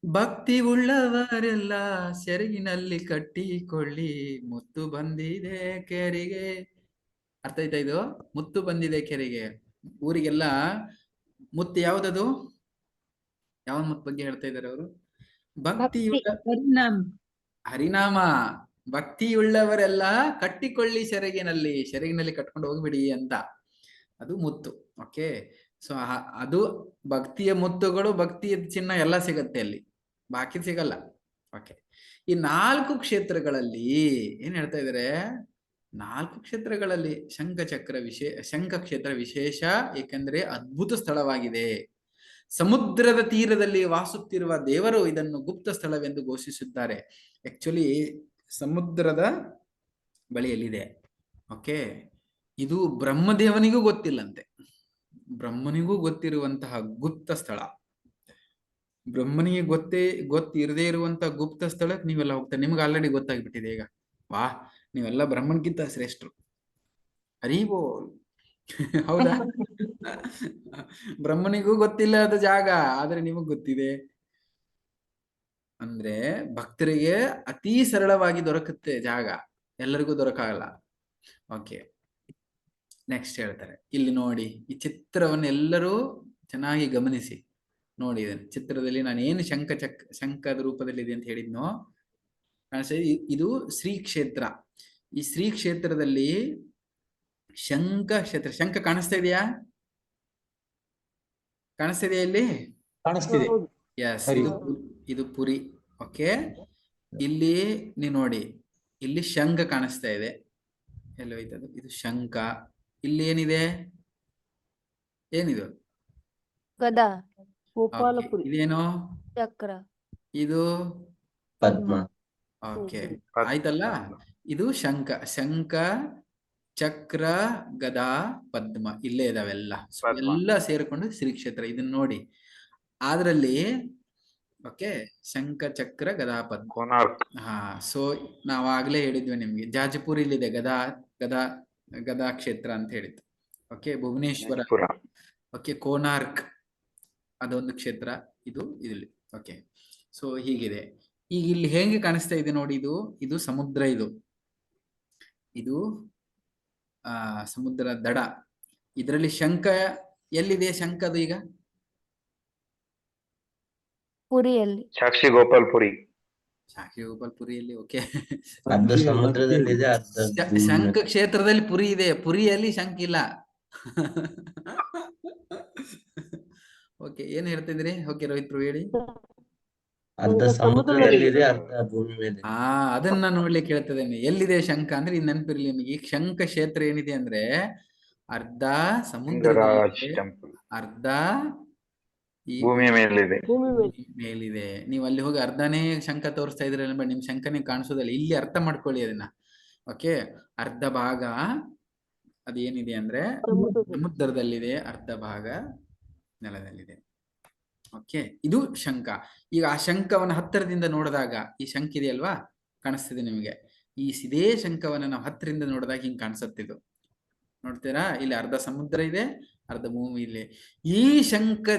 ಭಕ್ತಿ ಉಳ್ಳವರೆಲ್ಲ ಸೆರಗಿನಲ್ಲಿ ಕಟ್ಟಿಕೊಳ್ಳಿ, ಮುತ್ತು ಬಂದಿದೆ ಕೆರೆಗೆ. ಅರ್ಥ ಆಯ್ತಾ ಇದು? ಮುತ್ತು ಬಂದಿದೆ ಕೆರೆಗೆ. ಊರಿಗೆಲ್ಲ ಮುತ್ತು ಯಾವ್ದದು? ಯಾವ ಮುತ್ತು ಬಗ್ಗೆ ಹೇಳ್ತಾ ಇದ್ದಾರೆ ಅವರು? ಹರಿನಾಮ. ಭಕ್ತಿಯುಳ್ಳವರೆಲ್ಲ ಕಟ್ಟಿಕೊಳ್ಳಿ ಸೆರಗಿನಲ್ಲಿ ಕಟ್ಕೊಂಡು ಹೋಗ್ಬಿಡಿ ಅಂತ, ಅದು ಮುತ್ತು. ಓಕೆ, ಸೊ ಅದು ಭಕ್ತಿಯ ಮುತ್ತುಗಳು, ಭಕ್ತಿಯ ಚಿನ್ನ ಎಲ್ಲ ಸಿಗತ್ತೆ ಅಲ್ಲಿ, ಬಾಕಿ ಸಿಗಲ್ಲ. ಓಕೆ, ಈ 4 ಕ್ಷೇತ್ರಗಳಲ್ಲಿ ಏನ್ ಹೇಳ್ತಾ ಇದಾರೆ? 4 ಕ್ಷೇತ್ರಗಳಲ್ಲಿ ಶಂಖ ಕ್ಷೇತ್ರ ವಿಶೇಷ, ಏಕೆಂದ್ರೆ ಅದ್ಭುತ ಸ್ಥಳವಾಗಿದೆ. ಸಮುದ್ರದ ತೀರದಲ್ಲಿ ವಾಸುತ್ತಿರುವ ದೇವರು ಇದನ್ನು ಗುಪ್ತ ಸ್ಥಳವೆಂದು ಘೋಷಿಸಿದ್ದಾರೆ. ಆಕ್ಚುಲಿ ಸಮುದ್ರದ ಬಳಿಯಲ್ಲಿದೆ. ಓಕೆ, ಇದು ಬ್ರಹ್ಮದೇವನಿಗೂ ಗೊತ್ತಿಲ್ಲಂತೆ. ಬ್ರಹ್ಮನಿಗೂ ಗೊತ್ತಿರುವಂತಹ ಗುಪ್ತ ಸ್ಥಳ. ಬ್ರಹ್ಮನಿಗೆ ಗೊತ್ತಿರದೇ ಇರುವಂತಹ ಗುಪ್ತ ಸ್ಥಳಕ್ಕೆ ನೀವೆಲ್ಲ ಹೋಗ್ತಾರೆ. ನಿಮ್ಗೆ ಆಲ್ರೆಡಿ ಗೊತ್ತಾಗ್ಬಿಟ್ಟಿದೆ ಈಗ. ವಾಹ್, ನೀವೆಲ್ಲ ಬ್ರಹ್ಮನ್ಗಿಂತ ಶ್ರೇಷ್ಠರು. ಹರಿಬೋಲ್. ಹೌದಾ? ಬ್ರಹ್ಮನಿಗೂ ಗೊತ್ತಿಲ್ಲ ಅದು ಜಾಗ, ಆದ್ರೆ ನಿಮಗ್ ಗೊತ್ತಿದೆ. ಅಂದ್ರೆ ಭಕ್ತರಿಗೆ ಅತಿ ಸರಳವಾಗಿ ದೊರಕುತ್ತೆ ಜಾಗ, ಎಲ್ಲರಿಗೂ ದೊರಕಾಗಲ್ಲ. ಓಕೆ, ನೆಕ್ಸ್ಟ್ ಹೇಳ್ತಾರೆ. ಇಲ್ಲಿ ನೋಡಿ, ಈ ಚಿತ್ರವನ್ನು ಎಲ್ಲರೂ ಚೆನ್ನಾಗಿ ಗಮನಿಸಿ. ನೋಡಿ, ಇದನ್ನು ಚಿತ್ರದಲ್ಲಿ ನಾನು ಏನು ಶಂಖದ ರೂಪದಲ್ಲಿ ಇದೆ ಅಂತ ಹೇಳಿದ್ನೋ ಇದು ಶ್ರೀ ಕ್ಷೇತ್ರ. ಈ ಶ್ರೀ ಕ್ಷೇತ್ರದಲ್ಲಿ ಶಂಖ ಕಾಣಿಸ್ತಾ ಇದೆಯಾ? ಕಾಣಿಸ್ತಾ ಇದೆಯಾ ಇಲ್ಲಿ? ಕಾಣಿಸ್ತಿದೆ. ಎಸ್, ಇದು ಪುರಿ. ಓಕೆ, ಇಲ್ಲಿ ನೀವು ನೋಡಿ, ಇಲ್ಲಿ ಶಂಖ ಕಾಣಿಸ್ತಾ ಇದೆ. ಎಲ್ಲೋಯ್ತದು? ಇದು ಶಂಖ. ಇಲ್ಲಿ ಏನಿದೆ? ಏನಿದು? ಗದಾ, ಗೋಪಾಲಪುರಿ. ಇದೇನು? ಚಕ್ರ, ಇದು ಪದ್ಮ. ಓಕೆ, ಆಯ್ತಲ್ಲ. ಇದು ಶಂಖ, ಚಕ್ರ, ಗದಾ, ಪದ್ಮ ಇಲ್ಲೇ ಇದಾವೆಲ್ಲ. ಎಲ್ಲ ಸೇರ್ಕೊಂಡು ಶ್ರೀ ಕ್ಷೇತ್ರ. ಇದನ್ನ ನೋಡಿ, ಅದ್ರಲ್ಲಿ ಓಕೆ, ಶಂಖ, ಚಕ್ರ, ಗದಾ, ಪದ್ಮ. ಕೋನಾರ್ಕ್. ಹಾ, ಸೊ ನಾವಾಗ್ಲೇ ಹೇಳಿದ್ವಿ ನಿಮ್ಗೆ, ಜಾಜಪುರ್ ಇಲ್ಲಿದೆ, ಗದಾ ಕ್ಷೇತ್ರ ಅಂತ ಹೇಳಿದ್ದು. ಓಕೆ, ಭುವನೇಶ್ವರ. ಓಕೆ, ಕೋನಾರ್ಕ್ ಅದೊಂದು ಕ್ಷೇತ್ರ. ಇದು ಇಲ್ಲಿ. ಓಕೆ, ಸೊ ಹೀಗಿದೆ. ಈಗ ಇಲ್ಲಿ ಹೇಗೆ ಕಾಣಿಸ್ತಾ ಇದೆ ನೋಡಿ, ಇದು ಸಮುದ್ರ. ಇದು ಸಮುದ್ರ ದಡ. ಇದರಲ್ಲಿ ಶಂಖ ಎಲ್ಲಿದೆ? ಶಂಖದು ಈಗ ಪುರಿಯಲ್ಲಿ. ಸಾಕ್ಷಿ ಗೋಪಾಲ್ಪುರಿ. ಓಕೆ, ಅರ್ಧ ಸಮುದ್ರದಲ್ಲಿದೆ, ಅರ್ಧ ಶಂಖ ಕ್ಷೇತ್ರದಲ್ಲಿ ಪುರಿ ಇದೆ, ಪುರಿಯಲ್ಲಿ ಶಂಖ ಇಲ್ಲ. ಓಕೆ, ಏನ್ ಹೇಳ್ತಿದ್ರಿ? ಓಕೆ ರೋಹಿತ್ ಪ್ರಭು ಹೇಳಿ. ಅರ್ಧ ಸಮುದ್ರದಲ್ಲಿದೆ, ಅರ್ಧ ಭೂಮಿ ಮೇಲೆ. ಅದನ್ನ ನೋಡ್ಲಿಕ್ಕೆ ಹೇಳ್ತಿದ್ದೇನೆ. ಎಲ್ಲಿದೆ ಶಂಖ ಅಂದ್ರೆ ಇದು ನೆನಪಿರ್ಲಿ ನಿಮಗೆ. ಈ ಶಂಖ ಕ್ಷೇತ್ರ ಏನಿದೆ ಅಂದ್ರೆ ಅರ್ಧ ಸಮುದ್ರ, ಅರ್ಧ ಈ ಭೂಮಿಯ ಮೇಲಿದೆ. ಮೇಲಿದೆ. ನೀವು ಅಲ್ಲಿ ಹೋಗಿ ಅರ್ಧನೇ ಶಂಖ ತೋರಿಸ್ತಾ ಇದ್ರಲ್ಲ, ನಿಮ್ ಶಂಖನೇ ಕಾಣಿಸೋದಲ್ಲ. ಇಲ್ಲಿ ಅರ್ಥ ಮಾಡ್ಕೊಳ್ಳಿ ಅದನ್ನ. ಓಕೆ, ಅರ್ಧ ಭಾಗ ಅದೇನಿದೆ ಅಂದ್ರೆ ಸಮುದ್ರದಲ್ಲಿದೆ, ಅರ್ಧ ಭಾಗ ನೆಲದಲ್ಲಿದೆ. ಓಕೆ, ಇದು ಶಂಖ. ಈಗ ಆ ಶಂಖವನ್ನ ಹತ್ತಿರದಿಂದ ನೋಡಿದಾಗ, ಈ ಶಂಖ ಇದೆಯಲ್ವಾ, ಕಾಣಿಸ್ತಿದೆ ನಿಮಗೆ. ಇದೇ ಶಂಖವನ್ನ ನಾವು ಹತ್ತಿರದಿಂದ ನೋಡಿದಾಗ ಹಿಂಗ್ ಕಾಣಿಸುತ್ತಿದ್ದು ನೋಡ್ತೀರಾ? ಇಲ್ಲಿ ಅರ್ಧ ಸಮುದ್ರ ಇದೆ, ಅರ್ಧ ಭೂಮಿ ಇದೆ. ಈ ಶಂಖ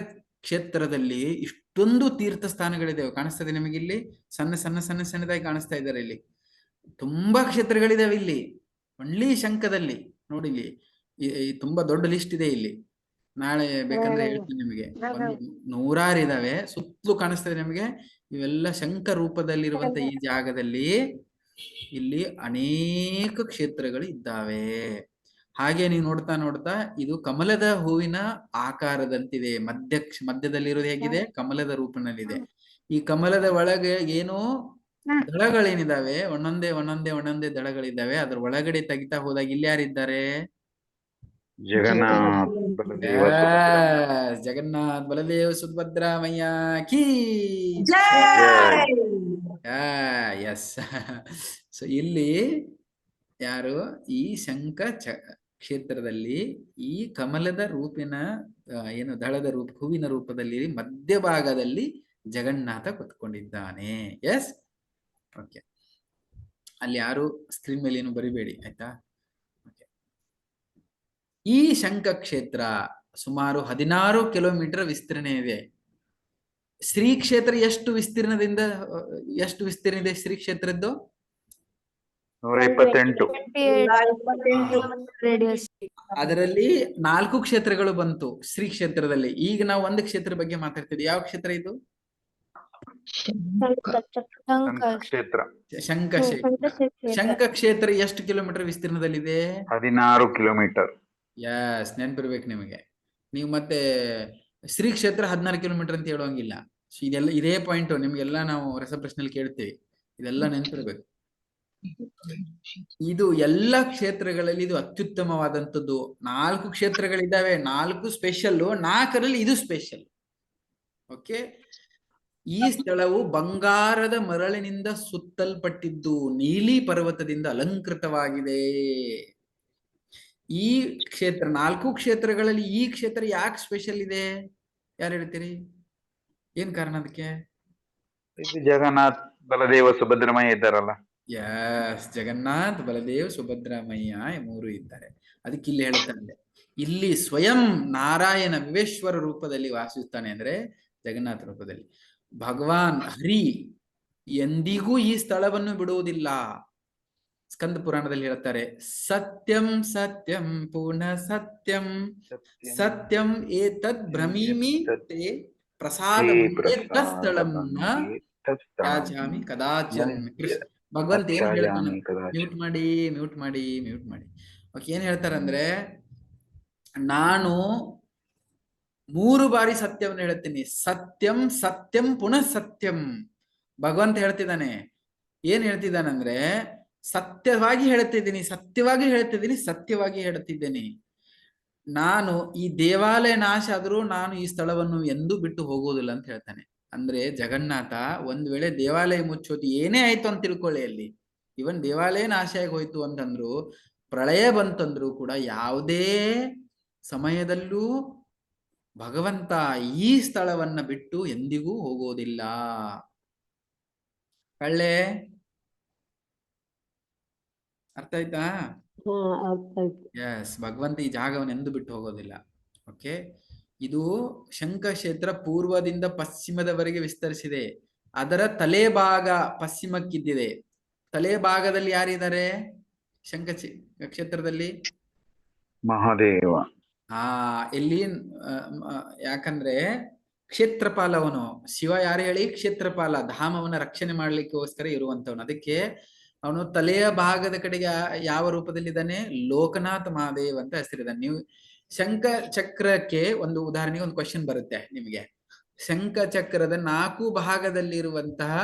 ಕ್ಷೇತ್ರದಲ್ಲಿ ಇಷ್ಟೊಂದು ತೀರ್ಥ ಸ್ಥಾನಗಳಿದೆ, ಕಾಣಿಸ್ತದೆ ನಿಮಗೆ. ಇಲ್ಲಿ ಸಣ್ಣದಾಗಿ ಕಾಣಿಸ್ತಾ ಇದ್ದಾರೆ. ಇಲ್ಲಿ ತುಂಬಾ ಕ್ಷೇತ್ರಗಳಿದಾವೆ. ಇಲ್ಲಿ ಒಳ್ಳೆ ಶಂಖದಲ್ಲಿ ನೋಡಿ, ಇಲ್ಲಿ ತುಂಬಾ ದೊಡ್ಡ ಲಿಸ್ಟ್ ಇದೆ. ಇಲ್ಲಿ ನಾಳೆ ಬೇಕಂದ್ರೆ ಹೇಳ್ತೀನಿ ನಿಮಗೆ. 100 ಇದಾವೆ, ಸುತ್ತಲೂ ಕಾಣಿಸ್ತದೆ ನಿಮಗೆ. ಇವೆಲ್ಲ ಶಂಖ ರೂಪದಲ್ಲಿರುವಂತ ಈ ಜಾಗದಲ್ಲಿ ಇಲ್ಲಿ ಅನೇಕ ಕ್ಷೇತ್ರಗಳು ಇದ್ದಾವೆ. ಹಾಗೆ ನೀವು ನೋಡ್ತಾ ಇದು ಕಮಲದ ಹೂವಿನ ಆಕಾರದಂತಿದೆ. ಮಧ್ಯದಲ್ಲಿರೋದು ಹೇಗಿದೆ? ಕಮಲದ ರೂಪದಲ್ಲಿದೆ. ಈ ಕಮಲದ ಒಳಗೆ ಏನೋ ದಳಗಳೇನಿದಾವೆ, ಒಂದೊಂದೇ ದಳಗಳಿದ್ದಾವೆ. ಅದ್ರ ಒಳಗಡೆ ತೆಗಿತಾ ಹೋದಾಗ ಇಲ್ಲಿ ಯಾರಿದ್ದಾರೆ? ಜಗನ್ನಾಥ್ ಬಲದೇವ್ ಸುಭದ್ರಾಮಯ್ಯ ಕೀ ಎಸ್. ಸೊ ಇಲ್ಲಿ ಯಾರು? ಈ ಶಂಖ ಕ್ಷೇತ್ರದಲ್ಲಿ ಈ ಕಮಲದ ರೂಪಿನ ಏನು ದಳದ ಹೂವಿನ ರೂಪದಲ್ಲಿ ಮಧ್ಯಭಾಗದಲ್ಲಿ ಜಗನ್ನಾಥ ಕುತ್ಕೊಂಡಿದ್ದಾನೆ. S, okay. ಅಲ್ಲಿ ಯಾರು ಸ್ಕ್ರೀನ್ ಮೇಲೆ ಏನು ಬರಿಬೇಡಿ, ಆಯ್ತಾ? ಈ ಶಂಖ ಕ್ಷೇತ್ರ ಸುಮಾರು 16 ಕಿಲೋಮೀಟರ್ ವಿಸ್ತೀರ್ಣ ಇದೆ. ಶ್ರೀ ಕ್ಷೇತ್ರ ಎಷ್ಟು ವಿಸ್ತೀರ್ಣ ಇದೆ? ಶ್ರೀ ಕ್ಷೇತ್ರದ್ದು 128. ರೇಡಿಯಸ್. ಅದರಲ್ಲಿ 4 ಕ್ಷೇತ್ರಗಳು ಬಂತು ಶ್ರೀ ಕ್ಷೇತ್ರದಲ್ಲಿ. ಈಗ ನಾವು ಒಂದು ಕ್ಷೇತ್ರ ಬಗ್ಗೆ ಮಾತಾಡ್ತಿದ್ವಿ. ಯಾವ ಕ್ಷೇತ್ರ ಇದು? ಶಂಖ ಕ್ಷೇತ್ರ ಎಷ್ಟು ಕಿಲೋಮೀಟರ್ ವಿಸ್ತೀರ್ಣದಲ್ಲಿದೆ? 16 ಕಿಲೋಮೀಟರ್. ಯಸ್, ನೆನ್ಪಿರ್ಬೇಕು ನಿಮಗೆ. ನೀವು ಮತ್ತೆ ಶ್ರೀ ಕ್ಷೇತ್ರ 16 ಕಿಲೋಮೀಟರ್ ಅಂತ ಹೇಳುವಂಗಿಲ್ಲ. ಇದೆಲ್ಲ ಇದೇ ಪಾಯಿಂಟ್ ನಿಮ್ಗೆಲ್ಲ ನಾವು ರಸಪ್ರಶ್ನೆಯಲ್ಲಿ ಕೇಳ್ತೀವಿ. ಇದೆಲ್ಲ ನೆನ್ಪಿರ್ಬೇಕು. ಇದು ಎಲ್ಲ ಕ್ಷೇತ್ರಗಳಲ್ಲಿ ಇದು ಅತ್ಯುತ್ತಮವಾದಂಥದ್ದು. 4 ಕ್ಷೇತ್ರಗಳಿದ್ದಾವೆ, 4 ಸ್ಪೆಷಲ್, 4ರಲ್ಲಿ ಇದು ಸ್ಪೆಷಲ್. ಓಕೆ, ಈ ಸ್ಥಳವು ಬಂಗಾರದ ಮರಳಿನಿಂದ ಸುತ್ತಲ್ಪಟ್ಟಿದ್ದು ನೀಲಿ ಪರ್ವತದಿಂದ ಅಲಂಕೃತವಾಗಿದೆ. ಈ ಕ್ಷೇತ್ರ 4 ಕ್ಷೇತ್ರಗಳಲ್ಲಿ ಈ ಕ್ಷೇತ್ರ ಯಾಕೆ ಸ್ಪೆಷಲ್ ಇದೆ? ಯಾರು ಹೇಳ್ತೀರಿ? ಏನ್ ಕಾರಣ ಅದಕ್ಕೆ? ಜಗನ್ನಾಥ್ ಬಲದೇವ ಸುಭದ್ರಮಯ್ಯ ಇದ್ದಾರಲ್ಲ. ಯಸ್, ಜಗನ್ನಾಥ್ ಬಲದೇವ್ ಸುಭದ್ರಾಮಯ್ಯ 3 ಇದ್ದಾರೆ. ಅದಕ್ಕೆ ಇಲ್ಲಿ ಹೇಳ್ತಾರೆ, ಇಲ್ಲಿ ಸ್ವಯಂ ನಾರಾಯಣ ವಿವೇಶ್ವರ ರೂಪದಲ್ಲಿ ವಾಸಿಸುತ್ತಾನೆ ಅಂದ್ರೆ ಜಗನ್ನಾಥ ರೂಪದಲ್ಲಿ. ಭಗವಾನ್ ಹರಿ ಎಂದಿಗೂ ಈ ಸ್ಥಳವನ್ನು ಬಿಡುವುದಿಲ್ಲ. ಸ್ಕಂದ ಪುರಾಣದಲ್ಲಿ ಹೇಳ್ತಾರೆ, ಸತ್ಯಂ ಸತ್ಯಂ ಪುನಃ ಸತ್ಯಂ ಸತ್ಯಂ ಏತದ್ ಬ್ರಹೀಮಿ ತೇ ಪ್ರಸಾದಂ ಏತಸ್ಥಳಂ ನ ಯಾಚಾಮಿ ಕದಾಚನ್. ಭಗವಂತ ಏನ್ ಹೇಳ್ತಾನೆ, ಮ್ಯೂಟ್ ಮಾಡಿ. ಓಕೆ, ಏನ್ ಹೇಳ್ತಾರಂದ್ರೆ, ನಾನು 3 ಬಾರಿ ಸತ್ಯವನ್ನು ಹೇಳ್ತೀನಿ. ಸತ್ಯಂ ಸತ್ಯಂ ಪುನಃ ಸತ್ಯಂ. ಭಗವಂತ ಹೇಳ್ತಿದ್ದಾನೆ. ಏನ್ ಹೇಳ್ತಿದ್ದಾನಂದ್ರೆ, ಸತ್ಯವಾಗಿ ಹೇಳ್ತಿದ್ದೀನಿ, ಸತ್ಯವಾಗಿ ಹೇಳ್ತಿದ್ದೇನೆ. ನಾನು ಈ ದೇವಾಲಯ ನಾಶ ಆದ್ರೂ ನಾನು ಈ ಸ್ಥಳವನ್ನು ಎಂದೂ ಬಿಟ್ಟು ಹೋಗುವುದಿಲ್ಲ ಅಂತ ಹೇಳ್ತಾನೆ. ಅಂದ್ರೆ ಜಗನ್ನಾಥ ಒಂದ್ ವೇಳೆ ದೇವಾಲಯ ಮುಚ್ಚೋದು ಏನೇ ಆಯ್ತು ಅಂತ ತಿಳ್ಕೊಳ್ಳಿ, ಅಲ್ಲಿ ಇವನ್ ದೇವಾಲಯ ನಾಶ ಆಗಿ ಹೋಯ್ತು ಅಂತಂದ್ರು, ಪ್ರಳಯ ಬಂತಂದ್ರು ಕೂಡ ಯಾವುದೇ ಸಮಯದಲ್ಲೂ ಭಗವಂತ ಈ ಸ್ಥಳವನ್ನ ಬಿಟ್ಟು ಎಂದಿಗೂ ಹೋಗೋದಿಲ್ಲ. ಕಳ್ಳೆ ಅರ್ಥ ಆಯ್ತಾ? ಎಸ್, ಭಗವಂತ ಈ ಜಾಗವನ್ನು ಎಂದು ಬಿಟ್ಟು ಹೋಗೋದಿಲ್ಲ. ಓಕೆ, ಇದು ಶಂಖ ಕ್ಷೇತ್ರ ಪೂರ್ವದಿಂದ ಪಶ್ಚಿಮದವರೆಗೆ ವಿಸ್ತರಿಸಿದೆ. ಅದರ ತಲೆಭಾಗ ಪಶ್ಚಿಮಕ್ಕಿದ್ದಿದೆ. ತಲೆ ಭಾಗದಲ್ಲಿ ಯಾರಿದ್ದಾರೆ ಶಂಖ ಕ್ಷೇತ್ರದಲ್ಲಿ? ಮಹಾದೇವ. ಇಲ್ಲಿ ಯಾಕಂದ್ರೆ ಕ್ಷೇತ್ರಪಾಲ ಅವನು ಶಿವ. ಯಾರು ಹೇಳಿ? ಕ್ಷೇತ್ರಪಾಲ. ಧಾಮವನ್ನ ರಕ್ಷಣೆ ಮಾಡ್ಲಿಕ್ಕೋಸ್ಕರ ಇರುವಂತವನು. ಅದಕ್ಕೆ ಅವನು ತಲೆಯ ಭಾಗದ ಕಡೆಗೆ ಯಾವ ರೂಪದಲ್ಲಿದ್ದಾನೆ? ಲೋಕನಾಥ್ ಮಹಾದೇವ್ ಅಂತ ಹೆಸರಿದ್ದಾನೆ. ನೀವು ಶಂಖ ಚಕ್ರಕ್ಕೆ ಒಂದು ಉದಾಹರಣೆಗೆ ಒಂದು ಕ್ವಶನ್ ಬರುತ್ತೆ ನಿಮಗೆ. ಶಂಖ ಚಕ್ರದ 4 ಭಾಗದಲ್ಲಿರುವಂತಹ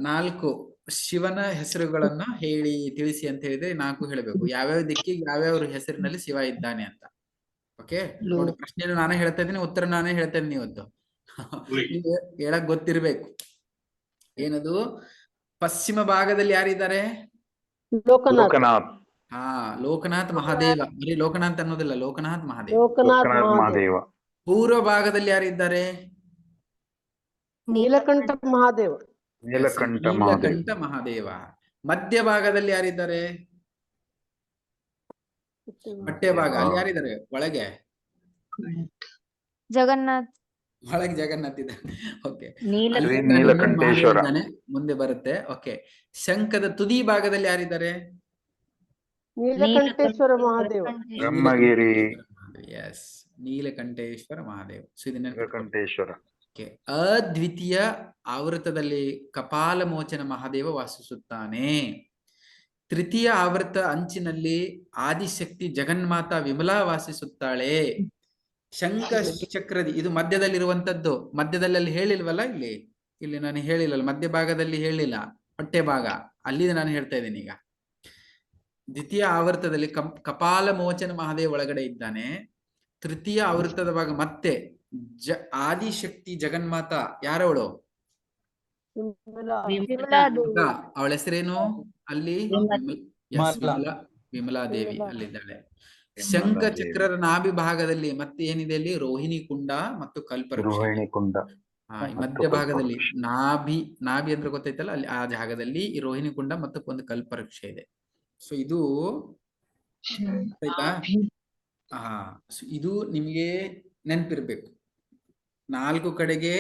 4 ಶಿವನ ಹೆಸರುಗಳನ್ನ ತಿಳಿಸಿ ಅಂತ ಹೇಳಿದ್ರೆ 4 ಹೇಳಬೇಕು. ಯಾವ್ಯಾವ ದಿಕ್ಕಿಗೆ ಯಾವ್ಯಾವ ಹೆಸರಿನಲ್ಲಿ ಶಿವ ಇದ್ದಾನೆ ಅಂತ. ಓಕೆ, ನೋಡಿ, ಪ್ರಶ್ನೆಯನ್ನು ನಾನೇ ಹೇಳ್ತಾ ಇದ್ದೀನಿ, ಉತ್ತರ ನಾನೇ ಹೇಳ್ತಾ ಇದ್ದೀನಿ. ಇವತ್ತು ನೀವು ಹೇಳಕ್ ಗೊತ್ತಿರ್ಬೇಕು. ಏನದು? ಪಶ್ಚಿಮ ಭಾಗದಲ್ಲಿ ಯಾರಿದ್ದಾರೆ? ಲೋಕನಾಥ್. ಲೋಕನಾಥ್ ಮಹಾದೇವ. ಬರೀ ಲೋಕನಾಥ್ ಅನ್ನೋದಿಲ್ಲ, ಲೋಕನಾಥ್ ಮಹಾದೇವ. ಪೂರ್ವ ಭಾಗದಲ್ಲಿ ಯಾರಿದ್ದಾರೆ? ನೀಲಕಂಠ ಮಹಾದೇವ. ನೀಲಕಂಠ ಮಹಾದೇವ. ಮಧ್ಯ ಭಾಗದಲ್ಲಿ ಯಾರಿದ್ದಾರೆ? ಬಟ್ಟೆ ಭಾಗ. ಅಲ್ಲಿ ಯಾರಿದ್ದಾರೆ? ಒಳಗೆ ಜಗನ್ನಾಥ್. ಒಳಗೆ ಜಗನ್ನಾಥ್ ಇದ್ದಾನೆ. ಓಕೆ, ನೀಲಕಂಠೇಶ್ವರ ಮುಂದೆ ಬರುತ್ತೆ. ಓಕೆ, ಶಂಖದ ತುದಿ ಭಾಗದಲ್ಲಿ ಯಾರಿದ್ದಾರೆ? ನೀಲಕಂಠೇಶ್ವರ ಮಹಾದೇವ. ಬ್ರಹ್ಮಗಿರಿ. ಎಸ್, ನೀಲಕಂಠೇಶ್ವರ ಮಹಾದೇವ. ಸೊ ನೀಲಕಂಠೇಶ್ವರ. ಅದ್ವಿತೀಯ ಆವೃತದಲ್ಲಿ ಕಪಾಲ ಮೋಚನ ಮಹಾದೇವ ವಾಸಿಸುತ್ತಾನೆ. ತೃತೀಯ ಆವೃತ ಅಂಚಿನಲ್ಲಿ ಆದಿಶಕ್ತಿ ಜಗನ್ಮಾತಾ ವಿಮಲಾ ವಾಸಿಸುತ್ತಾಳೆ. ಶಂಖ ಚಕ್ರದಿ ಇದು ಮಧ್ಯದಲ್ಲಿರುವಂತದ್ದು. ಮಧ್ಯದಲ್ಲಿ ಹೇಳಿಲ್ವಲ್ಲ, ಇಲ್ಲಿ ನಾನು ಹೇಳಿಲ್ಲ, ಮಧ್ಯಭಾಗದಲ್ಲಿ ಹೇಳಿಲ್ಲ, ಹೊಟ್ಟೆ ಭಾಗ ಅಲ್ಲಿ ನಾನು ಹೇಳ್ತಾ ಇದ್ದೀನಿ. ಈಗ ದ್ವಿತೀಯ ಆವೃತದಲ್ಲಿ ಕಪಾಲ ಮೋಚನ ಮಹಾದೇವ ಒಳಗಡೆ ಇದ್ದಾನೆ. ತೃತೀಯ ಆವೃತದ ಭಾಗ ಮತ್ತೆ ಆದಿಶಕ್ತಿ ಜಗನ್ಮಾತಾ ಯಾರವಳು? ಅವಳ ಹೆಸರೇನು ಅಲ್ಲಿ? ವಿಮಲಾದೇವಿ ಅಲ್ಲಿದ್ದಾಳೆ. ಶಂಖ ಚಕ್ರದ ನಾಭಿ ಭಾಗದಲ್ಲಿ ಮತ್ತೆ ಏನಿದೆ? ಅಲ್ಲಿ ರೋಹಿಣಿ ಕುಂಡ ಮತ್ತು ಕಲ್ಪವೃಕ್ಷ. ಮಧ್ಯ ಭಾಗದಲ್ಲಿ ನಾಭಿ ಅಂದ್ರೆ ಗೊತ್ತೈತಲ್ಲ, ಅಲ್ಲಿ ಆ ಜಾಗದಲ್ಲಿ ಈ ರೋಹಿಣಿ ಕುಂಡ ಮತ್ತು ಒಂದು ಕಲ್ಪವೃಕ್ಷ ಇದೆ. ಸೊ ಇದು ಆಯ್ತಾ? ಇದು ನಿಮ್ಗೆ ನೆನಪಿರ್ಬೇಕು. 4 ಕಡೆಗೆ